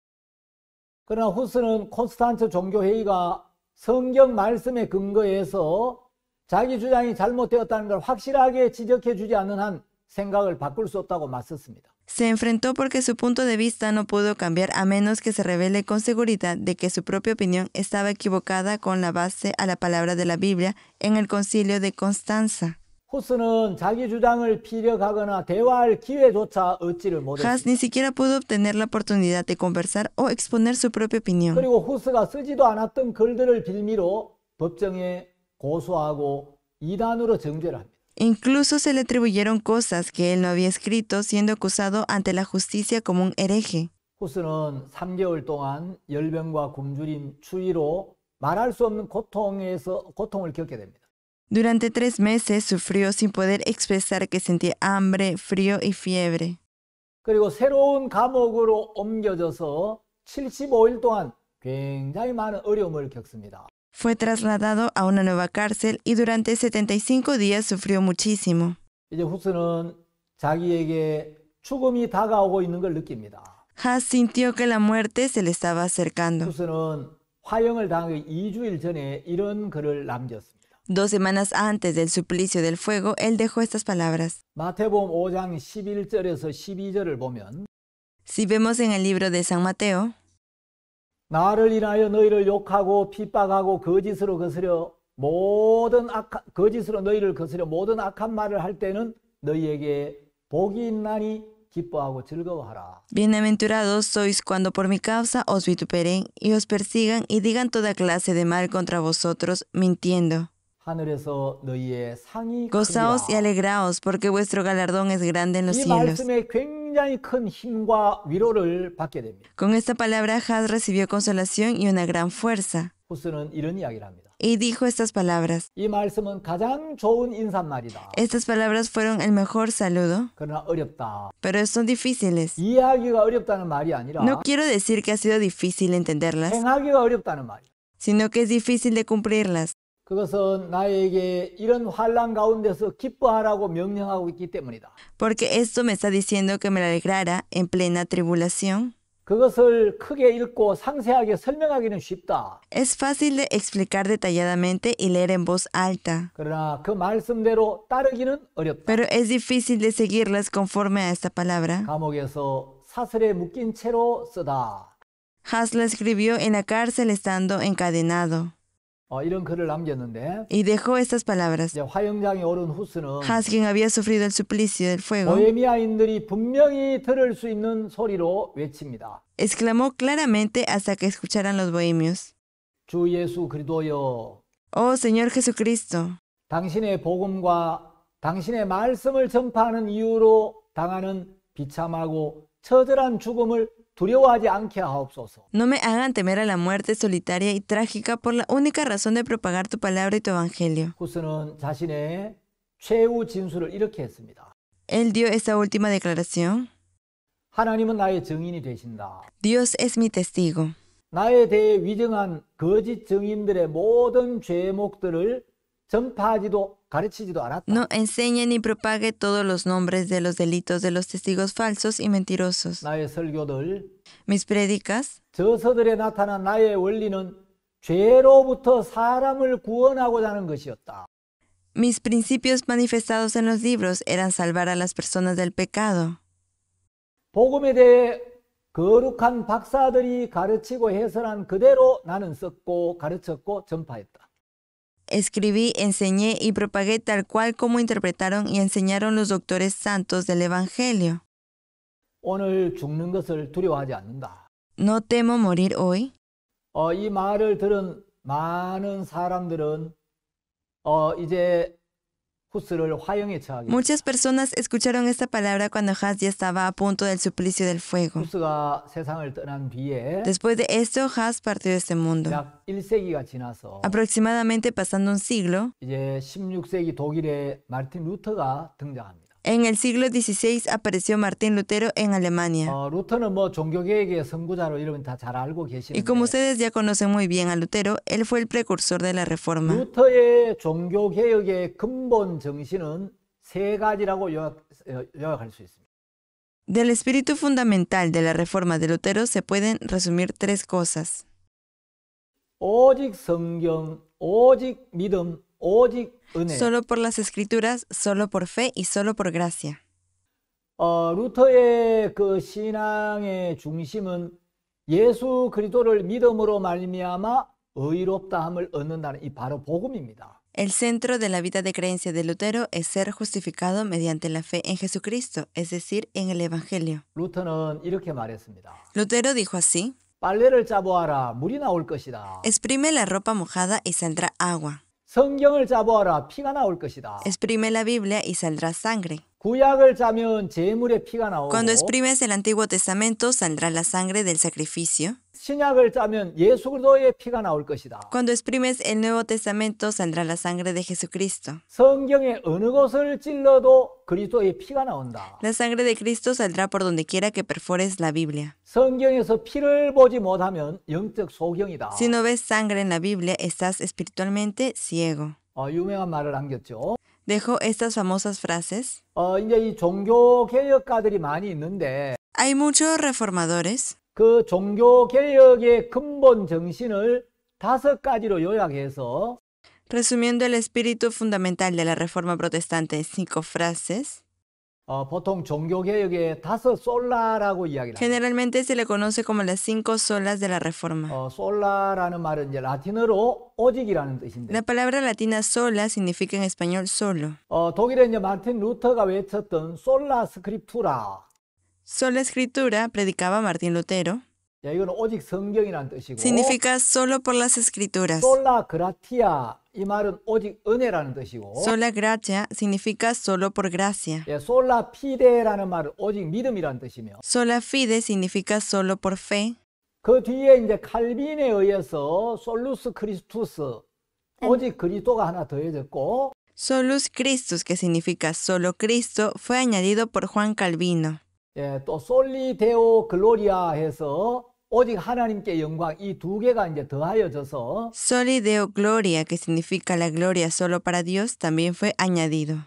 그러나 후스는 콘스탄츠 종교회의가 성경 말씀에 근거해서 자기 주장이 잘못되었다는 걸 확실하게 지적해 주지 않는 한 생각을 바꿀 수 없다고 맞섰습니다. Se enfrentó porque su punto de vista no pudo cambiar a menos que se revele con seguridad de que su propia opinión estaba equivocada con la base a la palabra de la Biblia en el concilio de Constanza. 후스는 자기 주장을 피력하거나 대화할 기회조차 얻지를 Hus 못했습니다. ni siquiera pudo obtener la oportunidad de conversar o exponer su propia opinión. 그리고 후스가 쓰지도 않았던 글들을 빌미로 법정에 고소하고 이단으로 정죄를 합니다. Incluso se le atribuyeron cosas que él no había escrito, siendo acusado ante la justicia como un hereje. 후스는 3개월 동안 열병과 굶주림, 추위로 말할 수 없는 고통을 겪게 됩니다. Durante 3 meses sufrió sin poder expresar que sentía hambre, frío y fiebre. 그리고 새로운 감옥으로 옮겨져서 75일 동안 굉장히 많은 어려움을 겪습니다. Fue trasladado a una nueva cárcel y durante 75 días sufrió muchísimo. 이제 후스는 자기에게 죽음이 다가오고 있는 걸 느낍니다. Hus sintió que la muerte se le estaba acercando. 후스는 화형을 당하기 2주일 전에 이런 글을 남겼습니다. 2 semanas antes del suplicio del fuego, él dejó estas palabras. 마태복음 5장 11절에서 12절을 보면 Si vemos en el libro de San Mateo, 나를 인하여 너희를 욕하고 핍박하고 거짓으로 너희를 거스려 모든 악한 말을 할 때는 너희에게 복이 있나니 기뻐하고 즐거워하라. bienaventurados sois cuando por mi causa os vituperen y os persigan y digan toda clase de mal contra vosotros, mintiendo. 하늘에서 너희의 상이 Gozaos y 크니라. alegraos, porque vuestro galardón es grande en los 이 cielos. 말씀에 굉장히 큰 힘과 위로를 받게 됩니다. Con esta palabra, Hus recibió consolación y una gran fuerza. 후스는 이런 이야기를 합니다. Y dijo estas palabras. 이 말씀은 가장 좋은 인사말이다. Estas palabras fueron el mejor saludo, 그러나 어렵다. pero son difíciles. 이해하기가 어렵다는 말이 아니라 No quiero decir que ha sido difícil entenderlas, 행하기가 어렵다는 말이다. sino que es difícil de cumplirlas. 그것은 나에게 이런 환난 가운데서 기뻐하라고 명령하고 있기 때문이다. Porque esto me está diciendo que me alegrara en plena tribulación. 그것을 크게 읽고 상세하게 설명하기는 쉽다. Es fácil de explicar detalladamente y leer en voz alta, 그러나 그 말씀대로 따르기는 어렵다. pero es difícil de seguirlas conforme a esta palabra. 감옥에서 사슬에 묶인 채로 쓰다. Hus la escribió en la cárcel estando encadenado 이런 글을 남겼는데 y dejó estas palabras. 이제 화형장에 오른 후스는 Hus, quien había sufrido el suplicio del fuego, 보헤미아인들이 분명히 들을 수 있는 소리로 외칩니다. exclamó claramente hasta que escucharan los bohemios. 주 예수 그리스도여, Oh Señor Jesucristo, 당신의 복음과 당신의 말씀을 전파하는 이유로 당하는 비참하고 처절한 죽음을 두려워하지 않게 하옵소서. no me hagan temer a la muerte solitaria y trágica por la única razón de propagar tu palabra y tu evangelio. 후스는 자신의 최후 진술을 이렇게 했습니다. Él dio esta última declaración. 하나님은 나의 증인이 되신다. Dios es mi testigo. 나에 대해 위증한 거짓 증인들의 모든 죄목들을 전파하지도 가르치지도 않았다. No enseñe ni propague todos los nombres de los delitos de los testigos falsos y mentirosos. 나의 설교들, Mis prédicas, 저서들에 나타난 나의 원리는 죄로부터 사람을 구원하고자 하는 것이었다. Mis principios manifestados en los libros eran salvar a las personas del pecado. 복음에 대해 거룩한 박사들이 가르치고 해설한 그대로 나는 썼고 가르쳤고 전파했다. Escribí, enseñé y propagué tal cual como interpretaron y enseñaron los doctores santos del Evangelio. 오늘 죽는 것을 두려워하지 않는다. No temo morir hoy. 이 말을 들은 많은 사람들은 이제 후스를 화형에 처하게 Muchas personas escucharon esta palabra cuando Hus ya estaba a punto del suplicio del fuego. 후스가 세상을 떠난 뒤에 Después de esto, Hus partió de este mundo. 약 1세기가 지나서 Aproximadamente pasando un siglo, 이제 16세기 독일의 마르틴 루터가 등장합니다. en el siglo XVI apareció Martín Lutero en Alemania. 루터는 뭐 종교개혁의 선구자로 여러분 다 잘 알고 Y como 계시는데 ustedes ya conocen muy bien a Lutero, él fue el precursor de la reforma. 루터의 종교개혁의 근본 정신은 세 가지라고 요약할 수 있습니다. Del espíritu fundamental de la reforma de Lutero se pueden resumir tres cosas. 오직 성경, 오직 믿음, 오직 은혜. Solo por las escrituras, solo por fe y solo por gracia. 루터의 그 신앙의 중심은 예수 그리스도를 믿음으로 말미암아 의롭다함을 얻는다는 이 바로 복음입니다. El centro de la vida de creencia de Lutero es ser justificado mediante la fe en Jesucristo, es decir, en el Evangelio. 루터는 이렇게 말했습니다. Lutero dijo así: 빨래를 짜보아라, 물이 나올 것이다. Exprime la ropa mojada y saldrá agua. 성경을 짜보아라, 피가 나올 것이다. Exprime la Biblia y saldrá sangre. 구약을 짜면 제물의 피가 나오고 Cuando exprimes el Antiguo Testamento, saldrá la sangre del sacrificio. 신약을 짜면 예수 그리스도의 피가 나올 것이다. Cuando exprimes el Nuevo Testamento, saldrá la sangre de Jesucristo. 성경의 어느 곳을 찔러도 그리스도의 피가 나온다. La sangre de Cristo saldrá por donde quiera que perfores la Biblia. 성경에서 피를 보지 못하면 영적 소경이다. Si no ves sangre en la Biblia, estás espiritualmente ciego. 유명한 말을 남겼죠. Dejo estas famosas frases. 이제 이 종교 개혁가들이 많이 있는데 Hay muchos reformadores. 그 종교 개혁의 근본 정신을 5가지로 요약해서 Resumiendo el espíritu fundamental de la reforma protestante en 5 frases, 보통 종교 개혁의 5솔라라고 이야기를 합니다. generalmente se le conoce como las 5 solas de la reforma. 솔라라는 말은 이제 라틴어로 오직이라는 뜻인데 La palabra latina sola significa en español solo. 독일에 이제 마틴 루터가 외쳤던 솔라 스크립투라. Sola escritura, predicaba Martín Lutero, 이거는 오직 성경이라는 뜻이고 significa solo por las escrituras. 솔라 그라티아 이 말은 오직 은혜라는 뜻이고 Sola gratia significa solo por gracia. 솔라 피데라는 말은 오직 믿음이라는 뜻이며 Sola fide significa solo por fe. 그 뒤에 이제 칼빈에 의해서 솔루스 크리스투스 오직 그리스도가 하나 더해졌고 Solus Christus, que significa solo Cristo, fue añadido por Juan Calvino. 또 솔리 데오 글로리아 해서 오직 하나님께 영광 이 2개가 이제 더하여져서 Soli Deo Gloria, que significa la gloria solo para Dios, también fue añadido.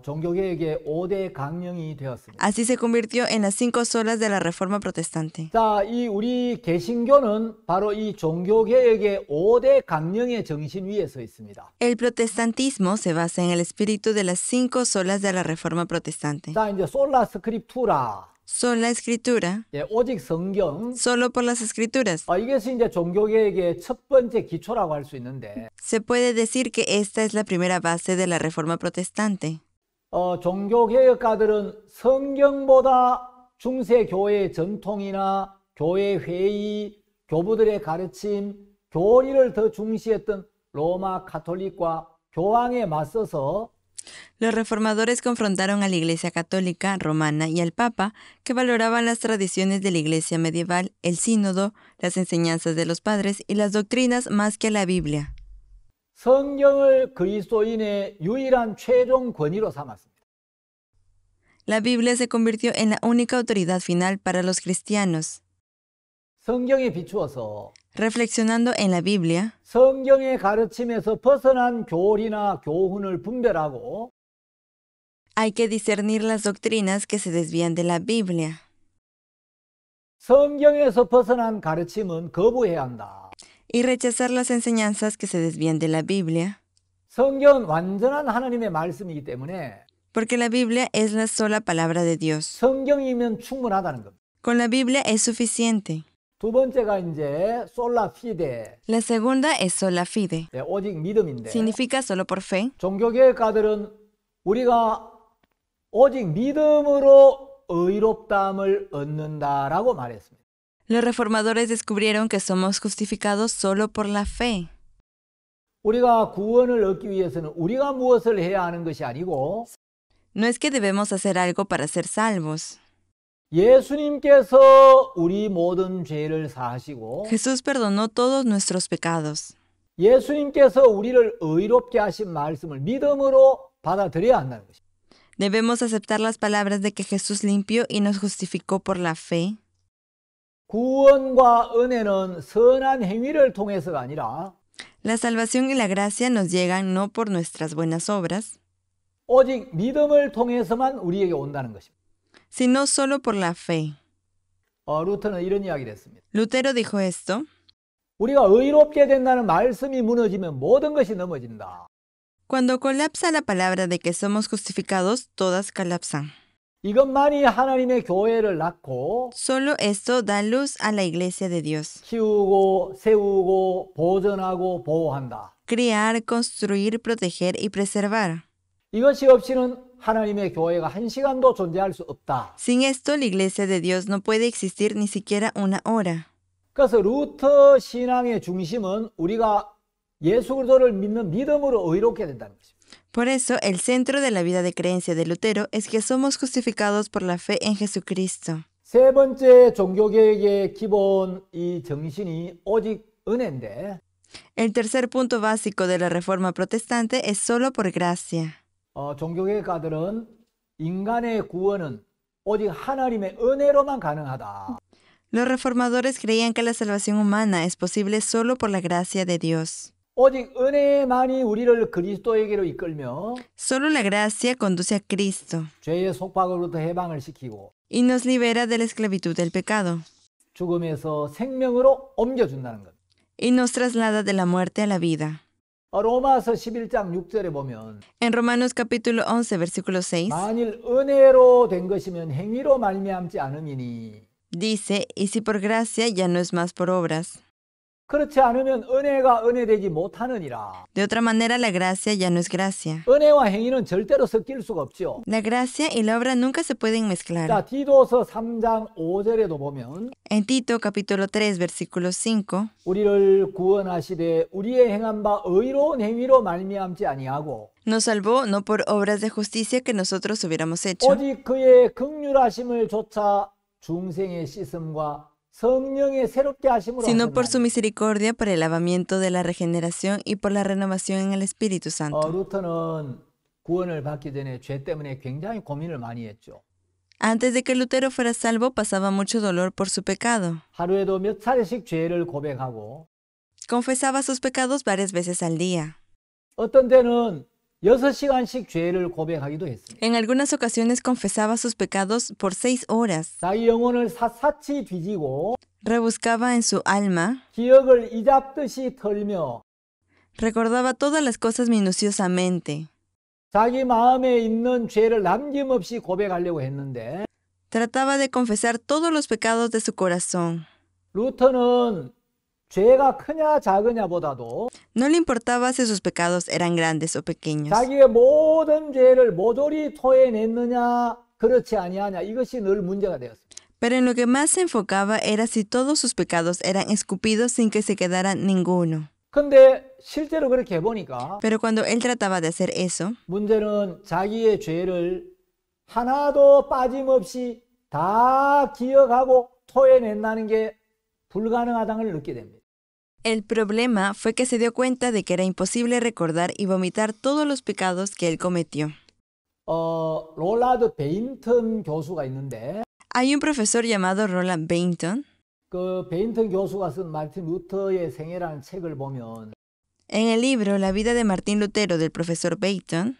종교개혁의 5대 강령이 되었습니다. Así se convirtió en las 5 solas de la Reforma Protestante. 자, 이 우리 개신교는 바로 이 종교개혁의 5대 강령의 정신 위에 서 있습니다. El protestantismo se basa en el espíritu de las 5 solas de la Reforma Protestante. 자, 이제 솔라 스크립투라, Sola escritura, 오직 성경. solo por las escrituras. 이것이 이제 종교개혁의 첫 번째 기초라고 할 수 있는데, Se puede decir que esta es la primera base de la Reforma Protestante. 종교개혁가들은 성경보다 중세 교회의 전통이나 교회 회의, 교부들의 가르침, 교리를 더 중시했던 로마 카톨릭과 교황에 맞서서 Los reformadores confrontaron a la Iglesia Católica Romana y al Papa, que valoraban las tradiciones de la Iglesia medieval, el sínodo, las enseñanzas de los padres y las doctrinas más que a la Biblia. 성경을 그리스도인의 유일한 최종 권위로 삼았습니다. La Biblia se convirtió en la única autoridad final para los cristianos. 성경에 비추어서 Reflexionando en la Biblia, 성경의 가르침에서 벗어난 교리나 교훈을 분별하고 hay que discernir las doctrinas que se desvían de la Biblia. 성경에서 벗어난 가르침은 거부해야 한다. y rechazar las enseñanzas que se desvían de la Biblia, 성경은 완전한 하나님의 말씀이기 때문에 porque la Biblia es la sola palabra de Dios. 성경이면 충분하다는 겁니다. Con la Biblia es suficiente. 두 번째가 이제 솔라 피데, La segunda es sola fide. 오직 믿음인데 Significa solo por fe. 종교개혁가들은 우리가 오직 믿음으로 의롭다함을 얻는다라고 말했습니다. Los reformadores descubrieron que somos justificados solo por la fe. 우리가 구원을 얻기 위해서는 우리가 무엇을 해야 하는 것이 아니고 No es que debemos hacer algo para ser salvos. 예수님께서 우리 모든 죄를 사하시고 Jesús perdonó todos nuestros pecados. 예수님께서 우리를 의롭게 하신 말씀을 믿음으로 받아들여야 한다는 것입니다. Debemos aceptar las palabras de que Jesús limpió y nos justificó por la fe. 구원과 은혜는 선한 행위를 통해서가 아니라 La salvación y la gracia nos llegan no por nuestras buenas obras, 오직 믿음을 통해서만 우리에게 온다는 것입니다. sino solo por la fe. 루터는 이런 이야기를 했습니다. Lutero dijo esto: 우리가 의롭게 된다는 말씀이 무너지면 모든 것이 넘어진다. cuando colapsa la palabra de que somos justificados, todas colapsan. 이것만이 하나님의 교회를 낳고 Solo esto da luz a la iglesia de Dios. 키우고 세우고 보존하고 보호한다. Criar, construir, proteger y preservar. 이것이 없이는 하나님의 교회가 한 시간도 존재할 수 없다. Sin esto, la iglesia de Dios no puede existir ni siquiera una hora. 그래서 루터 신앙의 중심은 우리가 예수 그리스도를 믿는 믿음으로 의롭게 된다는 것입니다. Por eso, el centro de la vida de creencia de Lutero es que somos justificados por la fe en Jesucristo. 세 번째 종교개혁의 기본 이 정신이 오직 은혜인데 El tercer punto básico de la reforma protestante es solo por gracia. 종교개혁가들은 인간의 구원은 오직 하나님의 은혜로만 가능하다. Los reformadores creían que la salvación humana es posible solo por la gracia de Dios. 오직 은혜만이 우리를 그리스도에게로 이끌며 Solo la gracia conduce a Cristo 죄의 속박으로부터 해방을 시키고 y nos libera de la esclavitud del pecado 죽음에서 생명으로 옮겨준다는 것. y nos traslada de la muerte a la vida. 로마서 11장 6절에 보면 En Romanos capítulo 11, versículo 6, 만일 은혜로 된 것이면 행위로 말미암지 않음이니 dice: y si por gracia ya no es más por obras. 그렇지 않으면 은혜가 은혜되지 못하느니라. De otra manera, la gracia ya no es gracia. 은혜와 행위는 절대로 섞일 수가 없죠. La gracia y la obra nunca se pueden mezclar. 자, 디도서 3장 5절에도 보면 En Tito capítulo 3, versículo 5, 우리를 구원하시되 우리의 행한 바 의로운 행위로 말미암지 아니하고 nos salvó no por obras de justicia que nosotros hubiéramos hecho, 오직 그의 긍휼하심을 조차 중생의 씻음과 성령의 새롭게 하심으로 sino por su 하셨나니. misericordia, por el lavamiento de la regeneración y por la renovación en el Espíritu Santo. 루터는 구원을 받기 전에 죄 때문에 굉장히 고민을 많이 했죠. Antes de que Lutero fuera salvo, pasaba mucho dolor por su pecado. 하루에도 몇 차례씩 죄를 고백하고 Confesaba sus pecados varias veces al día. 어떤 때는 6시간씩 죄를 고백하기도 했습니다. En algunas ocasiones confesaba sus pecados por 6 horas. 자기 영혼을 샅샅이 뒤지고 Rebuscaba en su alma, 기억을 이잡듯이 털며 recordaba todas las cosas minuciosamente. 자기 마음에 있는 죄를 남김없이 고백하려고 했는데 Trataba de confesar todos los pecados de su corazón. 루터는 죄가 크냐 작으냐 보다도 No le importaba si sus pecados eran grandes o pequeños. 자기의 모든 죄를 모조리 토해냈느냐 그렇지 아니하냐 이것이 늘 문제가 되었습니다. Pero en lo que más se enfocaba era si todos sus pecados eran escupidos sin que se quedara ninguno. 근데 실제로 그렇게 해보니까 Pero cuando él trataba de hacer eso, 문제는 자기의 죄를 하나도 빠짐없이 다 기억하고 토해낸다는 게 불가능하다는 걸 느끼게 됩니다. el problema fue que se dio cuenta de que era imposible recordar y vomitar todos los pecados que él cometió. 롤라드 베인턴 교수가 있는데 Hay un profesor llamado Roland Bainton. 그 베인턴 교수가 쓴 마틴 루터의 생애라는 책을 보면 En el libro La vida de Martín Lutero del profesor Bainton,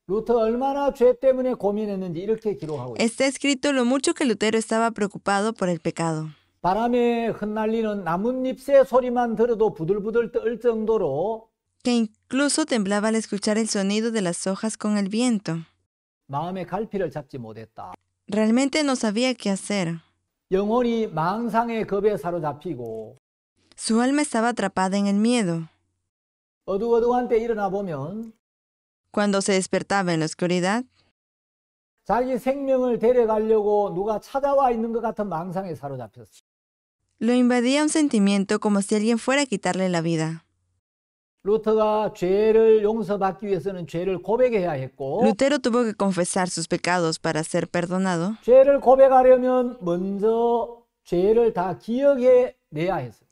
루터 얼마나 죄 때문에 고민했는지 이렇게 기록하고 있어요. está escrito lo mucho que Lutero estaba preocupado por el pecado. 바람에 흩날리는 나뭇잎새 소리만 들어도 부들부들 떨 정도로 que incluso temblaba al escuchar el sonido de las hojas con el viento. 마음의 갈피를 잡지 못했다. Realmente no sabía qué hacer. 영혼이 망상의 겁에 사로잡히고 Su alma estaba atrapada en el miedo. 어두어두한 때 일어나 보면 Cuando se despertaba en la oscuridad, 자기 생명을 데려가려고 누가 찾아와 있는 것 같은 망상에 사로잡혔어. lo invadía un sentimiento como si alguien fuera a quitarle la vida. 루터가 죄를 용서받기 위해서는 죄를 고백해야 했고 Lutero tuvo que confesar sus pecados para ser perdonado. 죄를 고백하려면 먼저 죄를 다 기억해 내야 했어요.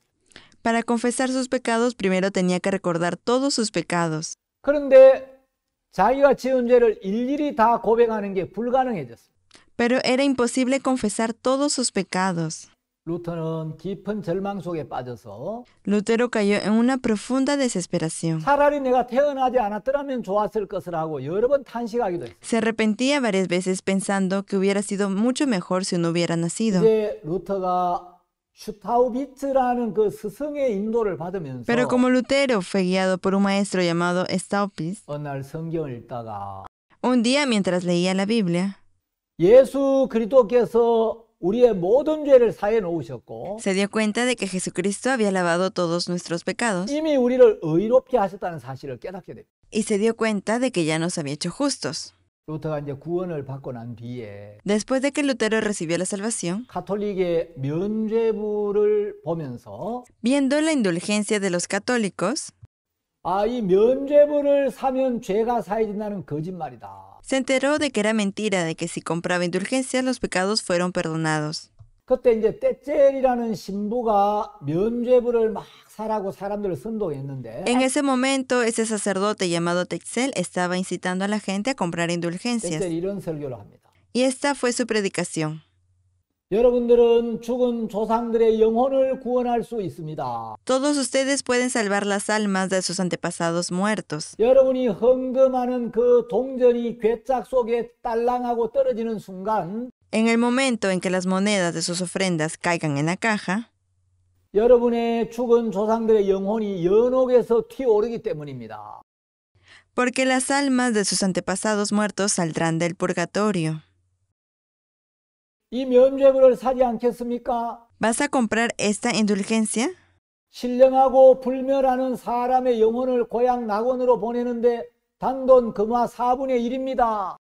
Para confesar sus pecados, primero tenía que recordar todos sus pecados. 그런데 자기가 지은 죄를 일일이 다 고백하는 게 불가능해졌어요. Pero era imposible confesar todos sus pecados. 루터는 깊은 절망 속에 빠져서 Lutero cayó en una profunda desesperación. 차라리 내가 태어나지 않았더라면 좋았을 것을 하고 여러 번 탄식하기도 했어요. Se arrepentía varias veces pensando que hubiera sido mucho mejor si no hubiera nacido. 이제 루터가 슈타우비츠라는 그 스승의 인도를 받으면서 Pero como Lutero fue guiado por un maestro llamado Staupitz, 어느 날 성경을 읽다가 un día mientras leía la Biblia, 예수 그리스도께서 우리의 모든 죄를 사해 놓으셨고 se dio cuenta de que Jesucristo había lavado todos nuestros pecados 이미 우리를 의롭게 하셨다는 사실을 깨닫게 됩니다. y se dio cuenta de que ya nos había hecho justos. 루터가 이제 구원을 받고 난 뒤에 Después de que Lutero recibió la salvación, 가톨릭의 면죄부를 보면서 viendo la indulgencia de los católicos, 이 면죄부를 사면 죄가 사해진다는 거짓말이다. se enteró de que era mentira de que si compraba indulgencias los pecados fueron perdonados. 그때 이제 떼젤이라는 신부가 면죄부를 막 사라고 사람들을 선동했는데 En ese momento, ese sacerdote llamado Tetzel estaba incitando a la gente a comprar indulgencias. 떼젤이 이런 설교를 합니다. Y esta fue su predicación. 여러분들은 죽은 조상들의 영혼을 구원할 수 있습니다. Todos ustedes pueden salvar las almas de sus antepasados muertos. 여러분이 헌금하는 그 동전이 괴짝 속에 딸랑하고 떨어지는 순간 En el momento en que las monedas de sus ofrendas caigan en la caja, 여러분의 죽은 조상들의 영혼이 연옥에서 튀어오르기 때문입니다. porque las almas de sus antepasados muertos saldrán del purgatorio. 이 면죄부를 사지 않겠습니까? ¿Vas a comprar esta indulgencia? 신령하고 불멸하는 사람의 영혼을 고향 낙원으로 보내는데 단돈 금화 4분의 1입니다.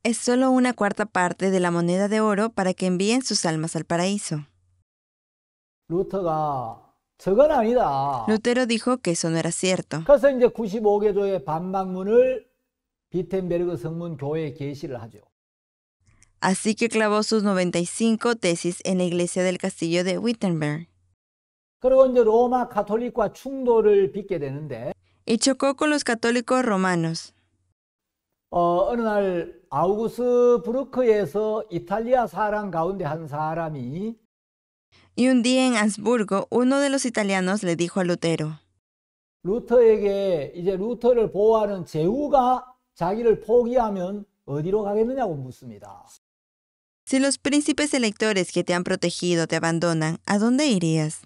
Es solo una cuarta parte de la moneda de oro para que envíen sus almas al paraíso. 루터가 저건 아니다. Lutero dijo que eso no era cierto. 그래서 이제 95개조의 반박문을 비텐베르그 성문 교회에 게시를 하죠. Así que clavó sus 95 tesis en la iglesia del castillo de Wittenberg 그리고 이제 로마 가톨릭과 충돌을 빚게 되는데 y chocó con los católicos romanos. 어느 날 아우구스 브루크에서 이탈리아 사람 가운데 한 사람이 Y un día en Habsburgo, uno de los italianos le dijo a Lutero, 루터에게 이제 루터를 보호하는 제후가 자기를 포기하면 어디로 가겠느냐고 묻습니다. si los príncipes electores que te han protegido te abandonan, ¿a dónde irías?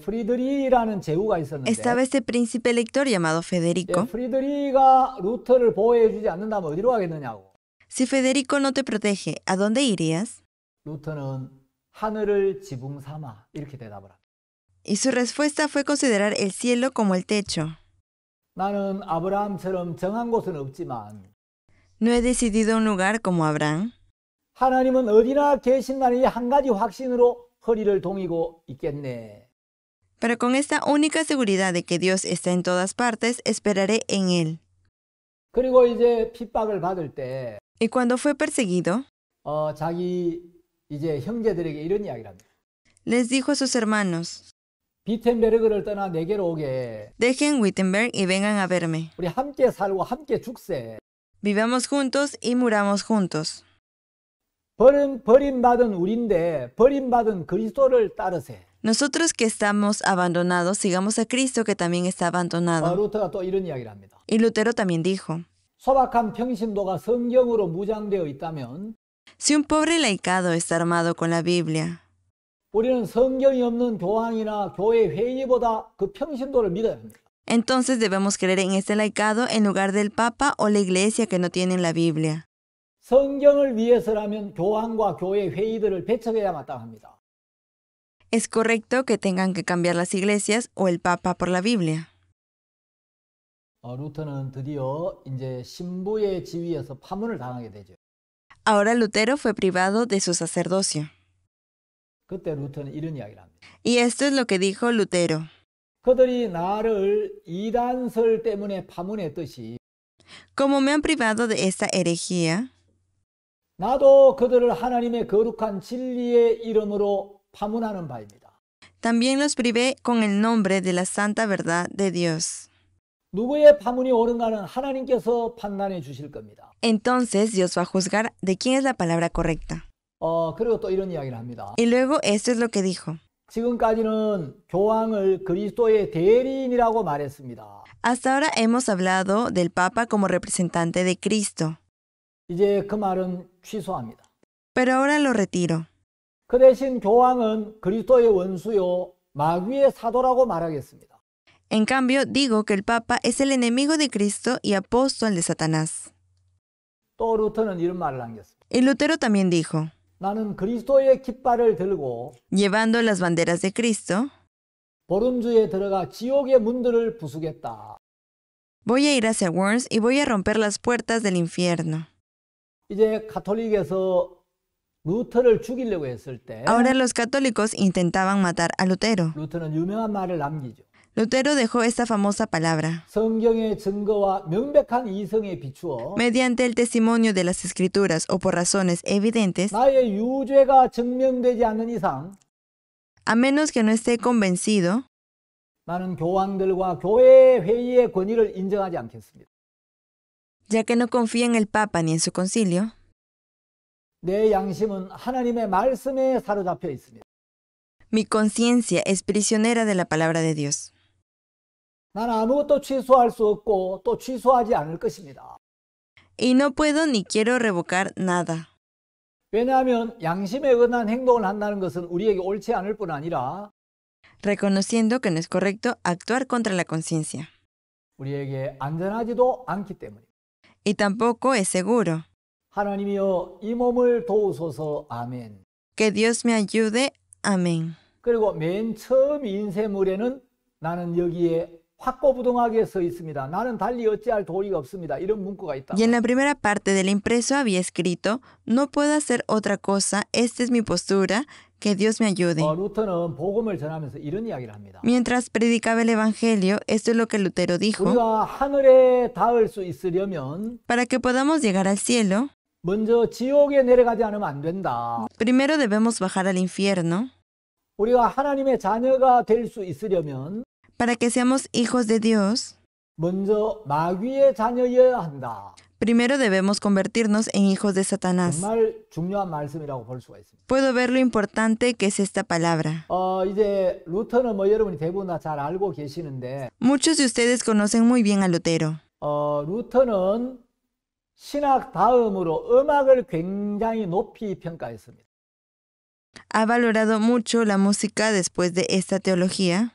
프리드리히라는 제후가 있었는데 Estaba este príncipe elector llamado Federico. 프리드리히가 루터를 보호해주지 않는다면 어디로 가겠느냐고. Si Federico no te protege, ¿a dónde irías? 루터는 하늘을 지붕 삼아 이렇게 대답을 합니다. Y su respuesta fue considerar el cielo como el techo. 나는 아브라함처럼 정한 곳은 없지만 No he decidido un lugar como Abraham, 하나님은 어디나 계신다는 이 한 가지 확신으로 허리를 동이고 있겠네. pero con esta única seguridad de que Dios está en todas partes, esperaré en Él. 그리고 이제 핍박을 받을 때 Y cuando fue perseguido, 자기 이제 형제들에게 이런 이야기를 합니다. les dijo a sus hermanos, 비텐베르그를 떠나 내게로 오게. dejen Wittenberg y vengan a verme. 우리 함께 살고 함께 죽세. Vivamos juntos y muramos juntos. 버림받은 우리인데 버림받은 그리스도를 따르세. Nosotros que estamos abandonados, sigamos a Cristo que también está abandonado. 루터가 또 이런 이야기를 합니다. Y Lutero también dijo, 소박한 평신도가 성경으로 무장되어 있다면 Si un pobre laicado está armado con la Biblia, 우리는 성경이 없는 교황이나 교회 회의보다 그 평신도를 믿어야 합니다. entonces debemos creer en este laicado en lugar del Papa o la iglesia que no tienen la Biblia. 성경을 위해서라면 교황과 교회 회의들을 배척해야 마땅합니다. Es correcto que tengan que cambiar las iglesias o el Papa por la Biblia. 루터는 드디어 이제 신부의 지위에서 파문을 당하게 되죠. Ahora Lutero fue privado de su sacerdocio. 그때 루터는 이런 이야기를 합니다. Y esto es lo que dijo Lutero. 그들이 나를 이단설 때문에 파문했듯이 Como me han privado de esta herejía, 나도 그들을 하나님의 거룩한 진리의 이름으로 파문하는 바입니다. también los privé con el nombre de la santa verdad de Dios. 누구의 파문이 옳은가는 하나님께서 판단해 주실 겁니다. Entonces Dios va a juzgar de quién es la palabra correcta. 그리고 또 이런 이야기를 합니다. Y luego esto es lo que dijo. 지금까지는 교황을 그리스도의 대리인이라고 말했습니다. Hasta ahora hemos hablado del Papa como representante de Cristo, 이제 그 말은 취소합니다. pero ahora lo retiro. 그 대신 교황은 그리스도의 원수요 마귀의 사도라고 말하겠습니다. En cambio, digo que el Papa es el enemigo de Cristo y apóstol de Satanás. 또 루터는 이런 말을 남겼습니다. Y Lutero también dijo, 나는 그리스도의 깃발을 들고 llevando las banderas de Cristo, 보름주에 들어가 지옥의 문들을 부수겠다. voy a ir hacia Worms y voy a romper las puertas del infierno. 이제 가톨릭에서 루터를 죽이려고 했을 때 Ahora los católicos intentaban matar a Lutero. 루터는 유명한 말을 남기죠. Lutero dejó esta famosa palabra. 성경의 증거와 명백한 이성에 비추어 Mediante el testimonio de las Escrituras o por razones evidentes, 나의 유죄가 증명되지 않는 이상 a menos que no esté convencido, 나는 교황들과 교회 회의의 권위를 인정하지 않겠습니다. ya que no confía en el Papa ni en su concilio, 내 양심은 하나님의 말씀에 사로잡혀 있습니다. mi conciencia es prisionera de la palabra de Dios. 나는 아무것도 취소할 수 없고 또 취소하지 않을 것입니다. Y no puedo ni quiero revocar nada. 왜냐하면 양심에 어긋난 행동을 한다는 것은 우리에게 옳지 않을 뿐 아니라 Reconociendo que no es correcto actuar contra la conciencia. 우리에게 안전하지도 않기 때문입니다. Y tampoco es seguro. 하나님이여 이 몸을 도우소서. 아멘. Que Dios me ayude. Amén. 그리고 맨 처음 인쇄물에는 나는 여기에 확고부동하게 서 있습니다. 나는 달리 어찌할 도리가 없습니다. 이런 문구가 있다. Y en la primera parte del impreso había escrito, no puedo hacer otra cosa, esta es mi postura, que Dios me ayude. 루터는 복음을 전하면서 이런 이야기를 합니다. Mientras predicaba el Evangelio, esto es lo que Lutero dijo, 우리가 하늘에 닿을 수 있으려면 para que podamos llegar al cielo, 먼저 지옥에 내려가지 않으면 안 된다. primero debemos bajar al infierno. 우리가 하나님의 자녀가 될 수 있으려면 Para que seamos hijos de Dios, 먼저 마귀의 자녀여야 한다. primero debemos convertirnos en hijos de Satanás. 정말 중요한 말씀이라고 볼 수가 있습니다. Puedo ver lo importante que es esta palabra. 이제 루터는 여러분이 대부분 다 잘 알고 계시는데 Muchos de ustedes conocen muy bien a Lutero. 루터는 신학 다음으로 음악을 굉장히 높이 평가했습니다. Ha valorado mucho la música después de esta teología.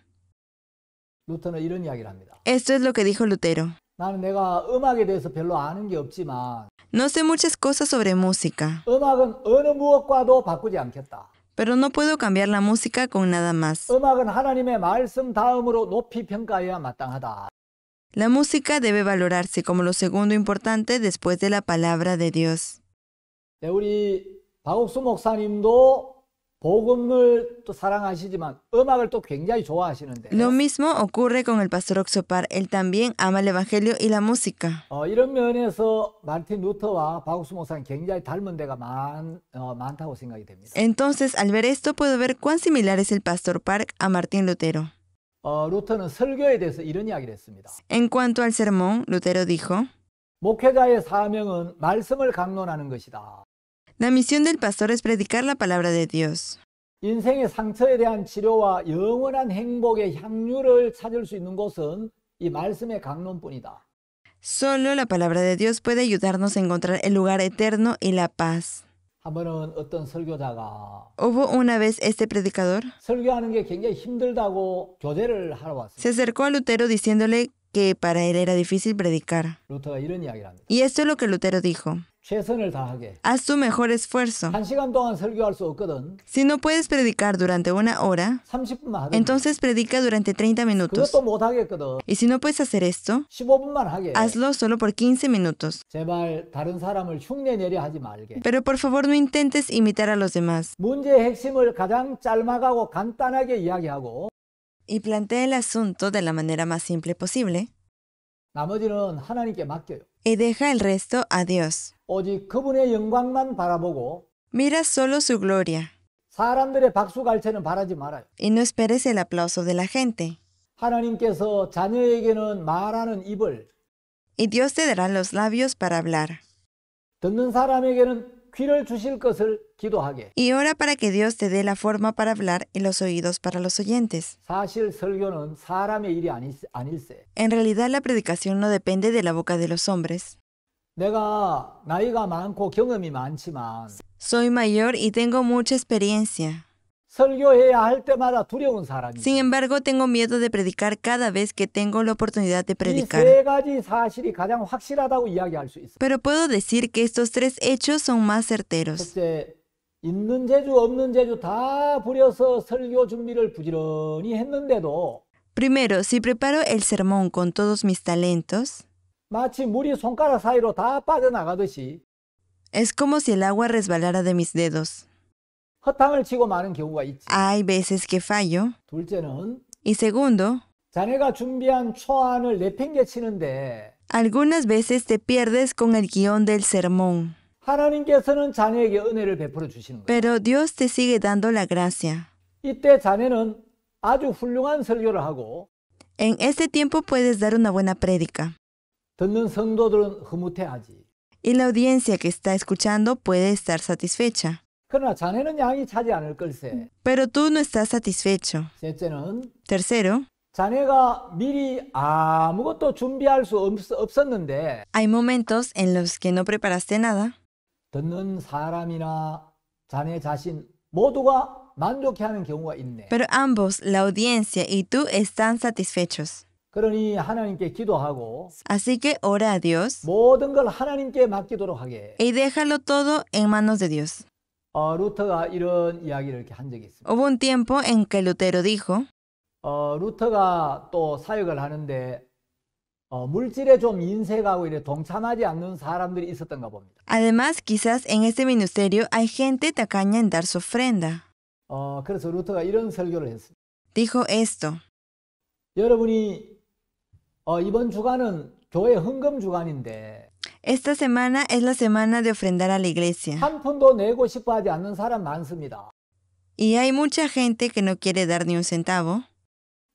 루터는 이런 이야기를 합니다. Esto es lo que dijo Lutero. 나는 내가 음악에 대해서 별로 아는 게 없지만 No sé muchas cosas sobre música, 음악은 어느 무엇과도 바꾸지 않겠다. pero no puedo cambiar la música con nada más. 음악은 하나님의 말씀 다음으로 높이 평가해야 마땅하다. La música debe valorarse como lo segundo importante después de la palabra de Dios. 네, 우리 박옥수 목사님도 복음을 또 사랑하시지만 음악을 또 굉장히 좋아하시는데 Lo mismo ocurre con el pastor Oxopar. Él también ama el evangelio y la música. 이런 면에서 마틴 루터와 박옥수 목사님 굉장히 닮은 데가 많다고 생각이 됩니다. Entonces, al ver esto, puedo ver cuán similar es el pastor Park a Martín Lutero. 루터는 설교에 대해서 이런 이야기를 했습니다. En cuanto al sermón, Lutero dijo, 목회자의 사명은 말씀을 강론하는 것이다. la misión del pastor es predicar la palabra de Dios. 인생의 상처에 대한 치료와 영원한 행복의 향유를 찾을 수 있는 곳은 이 말씀의 강론뿐이다. Solo la palabra de Dios puede ayudarnos a encontrar el lugar eterno y la paz. 한 번은 어떤 설교자가 Hubo una vez este predicador 설교하는 게 굉장히 힘들다고 교제를 하러 왔습니다. se acercó a Lutero diciéndole que para él era difícil predicar. 루터가 이런 이야기를 합니다. Y esto es lo que Lutero dijo. 최선을 다하게. Haz tu mejor esfuerzo. 1시간 동안 설교할 수 없거든. Si no puedes predicar durante una hora, 30분만 하든. entonces predica durante 30 minutos. 그것도 못 하겠거든. Y si no puedes hacer esto, 15분만 하게. hazlo solo por 15 minutos. 제발 다른 사람을 흉내 내려 하지 말게. Pero por favor no intentes imitar a los demás. 문제의 핵심을 가장 짤막하고 간단하게 이야기하고 Y plantea el asunto de la manera más simple posible. 나머지는 하나님께 맡겨요. Y deja el resto a Dios. 오직 그분의 영광만 바라보고 Mira solo su gloria. 사람들의 박수 갈채는 바라지 말아요. Y no esperes el aplauso de la gente. 하나님께서 자녀에게는 말하는 입을, Y Dios te dará los labios para hablar. 듣는 사람에게는 귀를 주실 것을 기도하게. Y ora para que Dios te dé la forma para hablar y los oídos para los oyentes. 사실 설교는 사람의 일이 아닐세. En realidad la predicación no depende de la boca de los hombres. 내가 나이가 많고 경험이 많지만 Soy mayor y tengo mucha experiencia. 설교해야 할 때마다 두려운 사람이에요. Sin embargo, tengo miedo de predicar cada vez que tengo la oportunidad de 이 predicar. 세 가지 사실이 가장 확실하다고 이야기할 수 있어요. Pero puedo decir que estos tres hechos son más certeros. 첫째, 있는 재주 없는 재주 다 부려서 설교 준비를 부지런히 했는데도 Primero, si preparo el sermón con todos mis talentos, 마치 물이 손가락 사이로 다 빠져나가듯이 es como si el agua resbalara de mis dedos. 허탕을 치고 마는 경우가 있지. Hay veces que fallo. 둘째는 Y segundo, 자네가 준비한 초안을 내팽개치는데 algunas veces te pierdes con el guión del sermón, 하나님께서는 자네에게 은혜를 베풀어 주시는 거예요. pero Dios te sigue dando la gracia. 이때 자네는 아주 훌륭한 설교를 하고 En este tiempo puedes dar una buena prédica. 듣는 성도들은 흐뭇해하지. Y la audiencia que está escuchando puede estar satisfecha. 그러나 자네는 양이 차지 않을 걸세. Pero tú no estás satisfecho. 셋째는 Tercero, 자네가 미리 아무것도 준비할 수 없었는데 hay momentos en los que no preparaste nada, 듣는 사람이나 자네 자신 모두가 만족해하는 경우가 있네. pero ambos, la audiencia y tú, están satisfechos. 그러니 하나님께 기도하고 Así que ora a Dios 모든 걸 하나님께 맡기도록 하게. y déjalo todo en manos de Dios. 루터가 이런 이야기를 이렇게 한 적이 있습니다. Hubo un tiempo en que Lutero dijo, 루터가 또 사역을 하는데 물질에 좀 인색하고 이래 동참하지 않는 사람들이 있었던가 봅니다. además, quizás en este ministerio hay gente tacaña en dar su ofrenda. 그래서 루터가 이런 설교를 했습니다. Dijo esto: 여러분이 이번 주간은 교회 헌금 주간인데 esta semana es la semana de ofrendar a la iglesia. 한 푼도 내고 싶어 하지 않는 사람 많습니다. Y hay mucha gente que no quiere dar ni un centavo.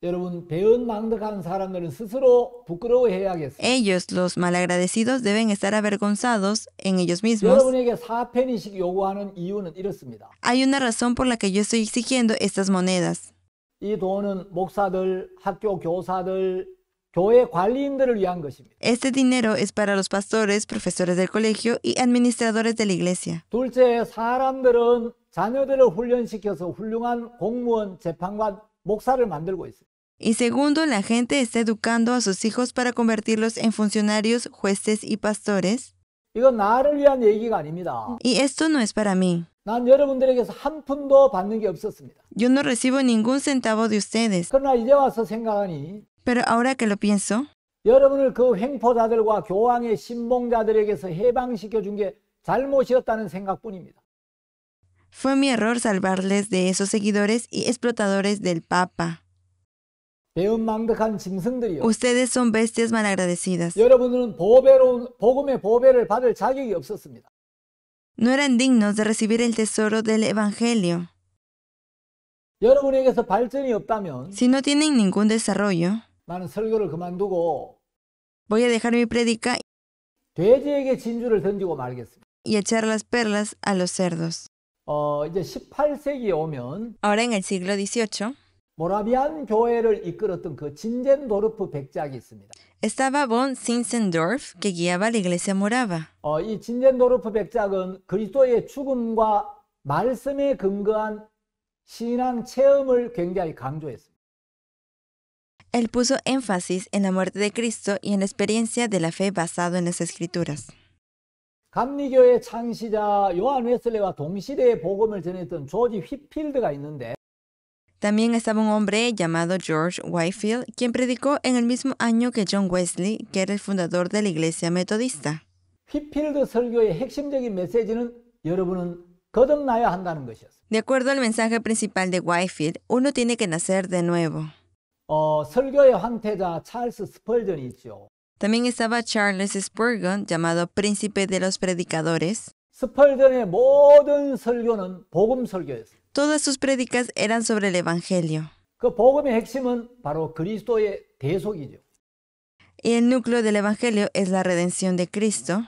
여러분 배은망덕한 사람들은 스스로 부끄러워해야겠습니다. Ellos, los malagradecidos, deben estar avergonzados en ellos mismos. 여러분에게 4페니씩 요구하는 이유는 이렇습니다. Hay una razón por la que yo estoy exigiendo estas monedas. 이 돈은 목사들, 학교 교사들, 교회 관리인들을 위한 것입니다. Este dinero es para los pastores, profesores del colegio y administradores de la iglesia. 둘째, 사람들은 자녀들을 훈련시켜서 훌륭한 공무원, 재판관, 목사를 만들고 있어요. Y segundo, la gente está educando a sus hijos para convertirlos en funcionarios, jueces y pastores. 이건 나를 위한 얘기가 아닙니다. Y esto no es para mí. 난 여러분들에게서 한 푼도 받는 게 없었습니다. Yo no recibo ningún centavo de ustedes. 그러나 이제 와서 생각하니 Pero ahora que lo pienso, 여러분을 그 횡포자들과 교황의 신봉자들에게서 해방시켜 준 게 잘못이었다는 생각뿐입니다. fue mi error salvarles de esos seguidores y explotadores del Papa. 배은망덕한 짐승들이요. Ustedes son bestias malagradecidas. 여러분은 복음의 보배를 받을 자격이 없었습니다. No eran dignos de recibir el tesoro del Evangelio. 여러분에게서 발전이 없다면 Si no tienen ningún desarrollo, 나는 설교를 그만두고 voy a dejar mi prédica 돼지에게 진주를 던지고 말겠습니다. y echar las perlas a los cerdos. 이제 18세기에 오면 Ahora en el siglo XVIII, 모라비안 교회를 이끌었던 그 진젠도르프 백작이 있습니다. Estaba von Zinzendorf, que guiaba la iglesia morava. 이 진젠도르프 백작은 그리스도의 죽음과 말씀에 근거한 신앙 체험을 굉장히 강조했습니다. Él puso énfasis en la muerte de Cristo y en la experiencia de la fe basado en las Escrituras. 감리교의 창시자 요한 웨슬레와 동시대에 복음을 전했던 조지 휘필드가 있는데 También estaba un hombre llamado George Whitefield, quien predicó en el mismo año que John Wesley, que era el fundador de la iglesia metodista. 휘필드 설교의 핵심적인 메시지는 여러분은 거듭나야 한다는 것이었어요. De acuerdo al mensaje principal de Whitefield, uno tiene que nacer de nuevo. 설교의 황태자 찰스 스펄전이 있죠. También estaba Charles Spurgeon, llamado príncipe de los predicadores. 스펄전의 모든 설교는 복음 설교였어요. Todas sus prédicas eran sobre el Evangelio. 그 복음의 핵심은 바로 그리스도의 대속이죠. Y el núcleo del Evangelio es la redención de Cristo.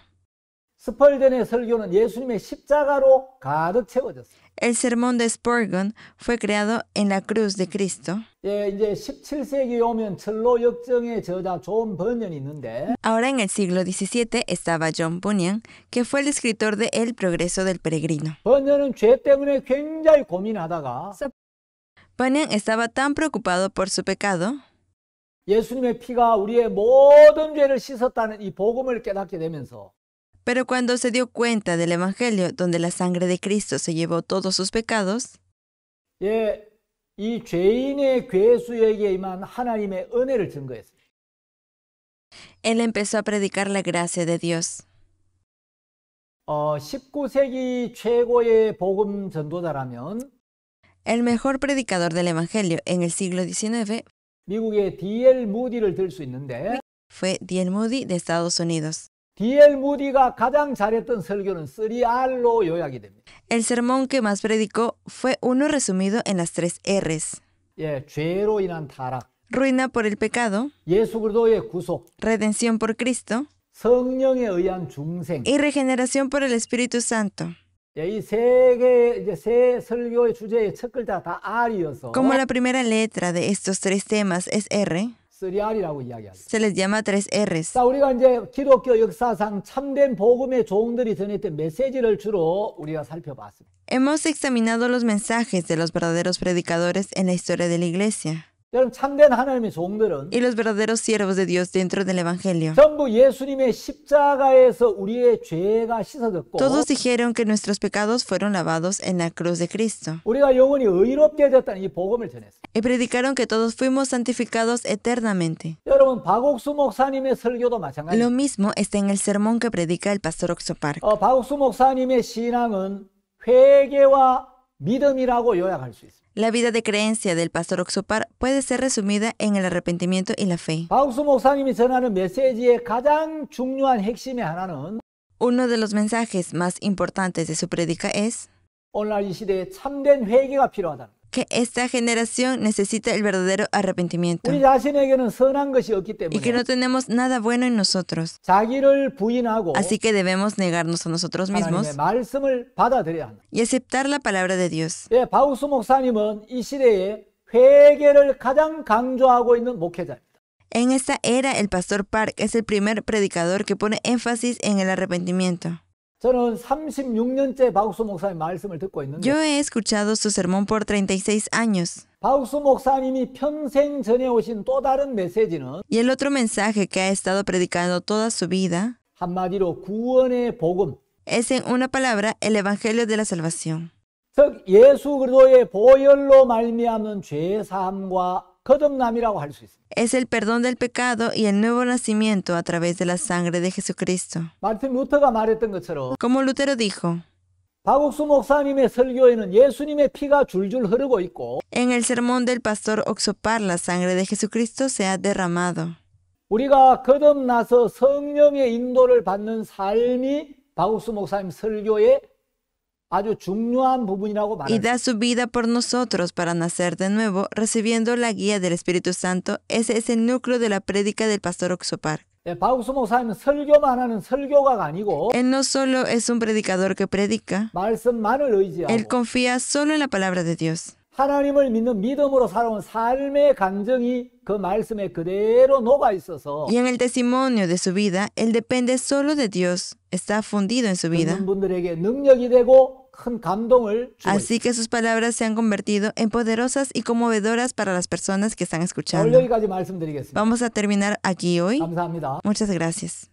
스펄전의 설교는 예수님의 십자가로 가득 채워졌어요. El sermón de Spurgeon fue creado en la cruz de Cristo. 이제 17세기에 오면 철로 역정의 저자 존 번연이 있는데 Ahora en el siglo XVII estaba John Bunyan, que fue el escritor de El progreso del peregrino. 번연은 죄 때문에 굉장히 고민하다가 Bunyan estaba tan preocupado por su pecado 예수님의 피가 우리의 모든 죄를 씻었다는 이 복음을 깨닫게 되면서 Pero cuando se dio cuenta del Evangelio, donde la sangre de Cristo se llevó todos sus pecados, 이 죄인의 괴수에게 임한 하나님의 은혜를 증거했어요. él empezó a predicar la gracia de Dios. 19세기 최고의 복음 전도자라면 El mejor predicador del Evangelio en el siglo XIX 미국의 D.L. 무디를 들 수 있는데 fue D.L. Moody de Estados Unidos. D.L. 무디가 가장 잘했던 설교는 3R로 요약이 됩니다. El sermón que más predicó fue uno resumido en las 3 R's. 죄로 인한 타락, Ruina por el pecado, 예수 그리스도의 구속, redención por Cristo 성령에 의한 중생. y regeneración por el Espíritu Santo. 이 세 설교의 주제의 첫 글자가 다 R이어서 Como la primera letra de estos 3 temas es R, 3R이라고 이야기합니다. se les llama 3 R's. 자, 우리가 이제 기독교 역사상 참된 복음의 종들이 전했던 메시지를 주로 우리가 살펴봤습니다. Hemos examinado los mensajes de los verdaderos predicadores en la historia de la iglesia 여러분, 참된 하나님의 종들은 y los verdaderos siervos de Dios dentro del Evangelio. 전부 예수님의 십자가에서 우리의 죄가 씻어졌고 Todos dijeron que nuestros pecados fueron lavados en la cruz de Cristo 우리가 영원히 의롭게 되었다는 이 복음을 전했어요. y predicaron que todos fuimos santificados eternamente. 여러분, 박옥수 목사님의 설교도 Lo 마찬가지입니다. mismo está en el sermón que predica el pastor Oxopark. 박옥수 목사님의 신앙은 회개와 믿음이라고 요약할 수 있습니다. La vida de creencia del pastor Oxopark puede ser resumida en el arrepentimiento y la fe. 박옥수 목사님이 전하는 메시지의 가장 중요한 핵심의 하나는 Uno de los mensajes más importantes de su prédica es 오늘날 이 시대에 참된 회개가 필요하다는 거예요. que esta generación necesita el verdadero arrepentimiento 우리 자신에게는 선한 것이 없기 y que 때문에 no tenemos nada bueno en nosotros. 자기를 부인하고 Así que debemos negarnos a nosotros 하나님의 mismos 말씀을 받아들여야 한다. y aceptar la palabra de Dios. 박옥수 목사님은 이 시대에 회개를 가장 강조하고 있는 목회자입니다. En esta era, el pastor Park es el primer predicador que pone énfasis en el arrepentimiento. 저는 36년째 박옥수 목사님 말씀을 듣고 있는데 Yo he escuchado su sermón por 36 años. 박옥수 목사님이 평생 전해오신 또 다른 메시지는 Y el otro mensaje que ha estado predicando toda su vida 한마디로 구원의 복음, es en una palabra el evangelio de la salvación. 즉 예수 그리스도의 보혈로 말미암는 죄 사함과 거듭남이라고 할 수 있습니다. Es el perdón del pecado y el nuevo nacimiento a través de la sangre de Jesucristo. 마르틴 루터가 말했던 것처럼 Como Lutero dijo, 박옥수 목사님의 설교에는 예수님의 피가 줄줄 흐르고 있고 en el sermón del pastor Oxopark la sangre de Jesucristo se ha derramado. 우리가 거듭나서 성령의 인도를 받는 삶이 박옥수 목사님 설교의 아주 중요한 부분이라고 Y 말합니다. da su vida por nosotros para nacer de nuevo, recibiendo la guía del Espíritu Santo. Ese es el núcleo de la prédica del pastor Oxopark. 박옥수 목사님은 설교만 하는 설교가가 아니고 Él no solo es un predicador que predica, 말씀만을 él 의지하고 confía solo en la palabra de Dios. 하나님을 믿는 믿음으로 살아온 삶의 간증이 그 말씀에 그대로 녹아 있어서 Y en el testimonio de su vida, él depende solo de Dios, está fundido en su vida. 듣는 분들에게 능력이 되고 큰 감동을 주고 Así que sus palabras se han convertido en poderosas y conmovedoras para las personas que están 있습니다. 오늘 escuchando. 여기까지 말씀드리겠습니다. Vamos a terminar aquí hoy. 감사합니다. Muchas gracias.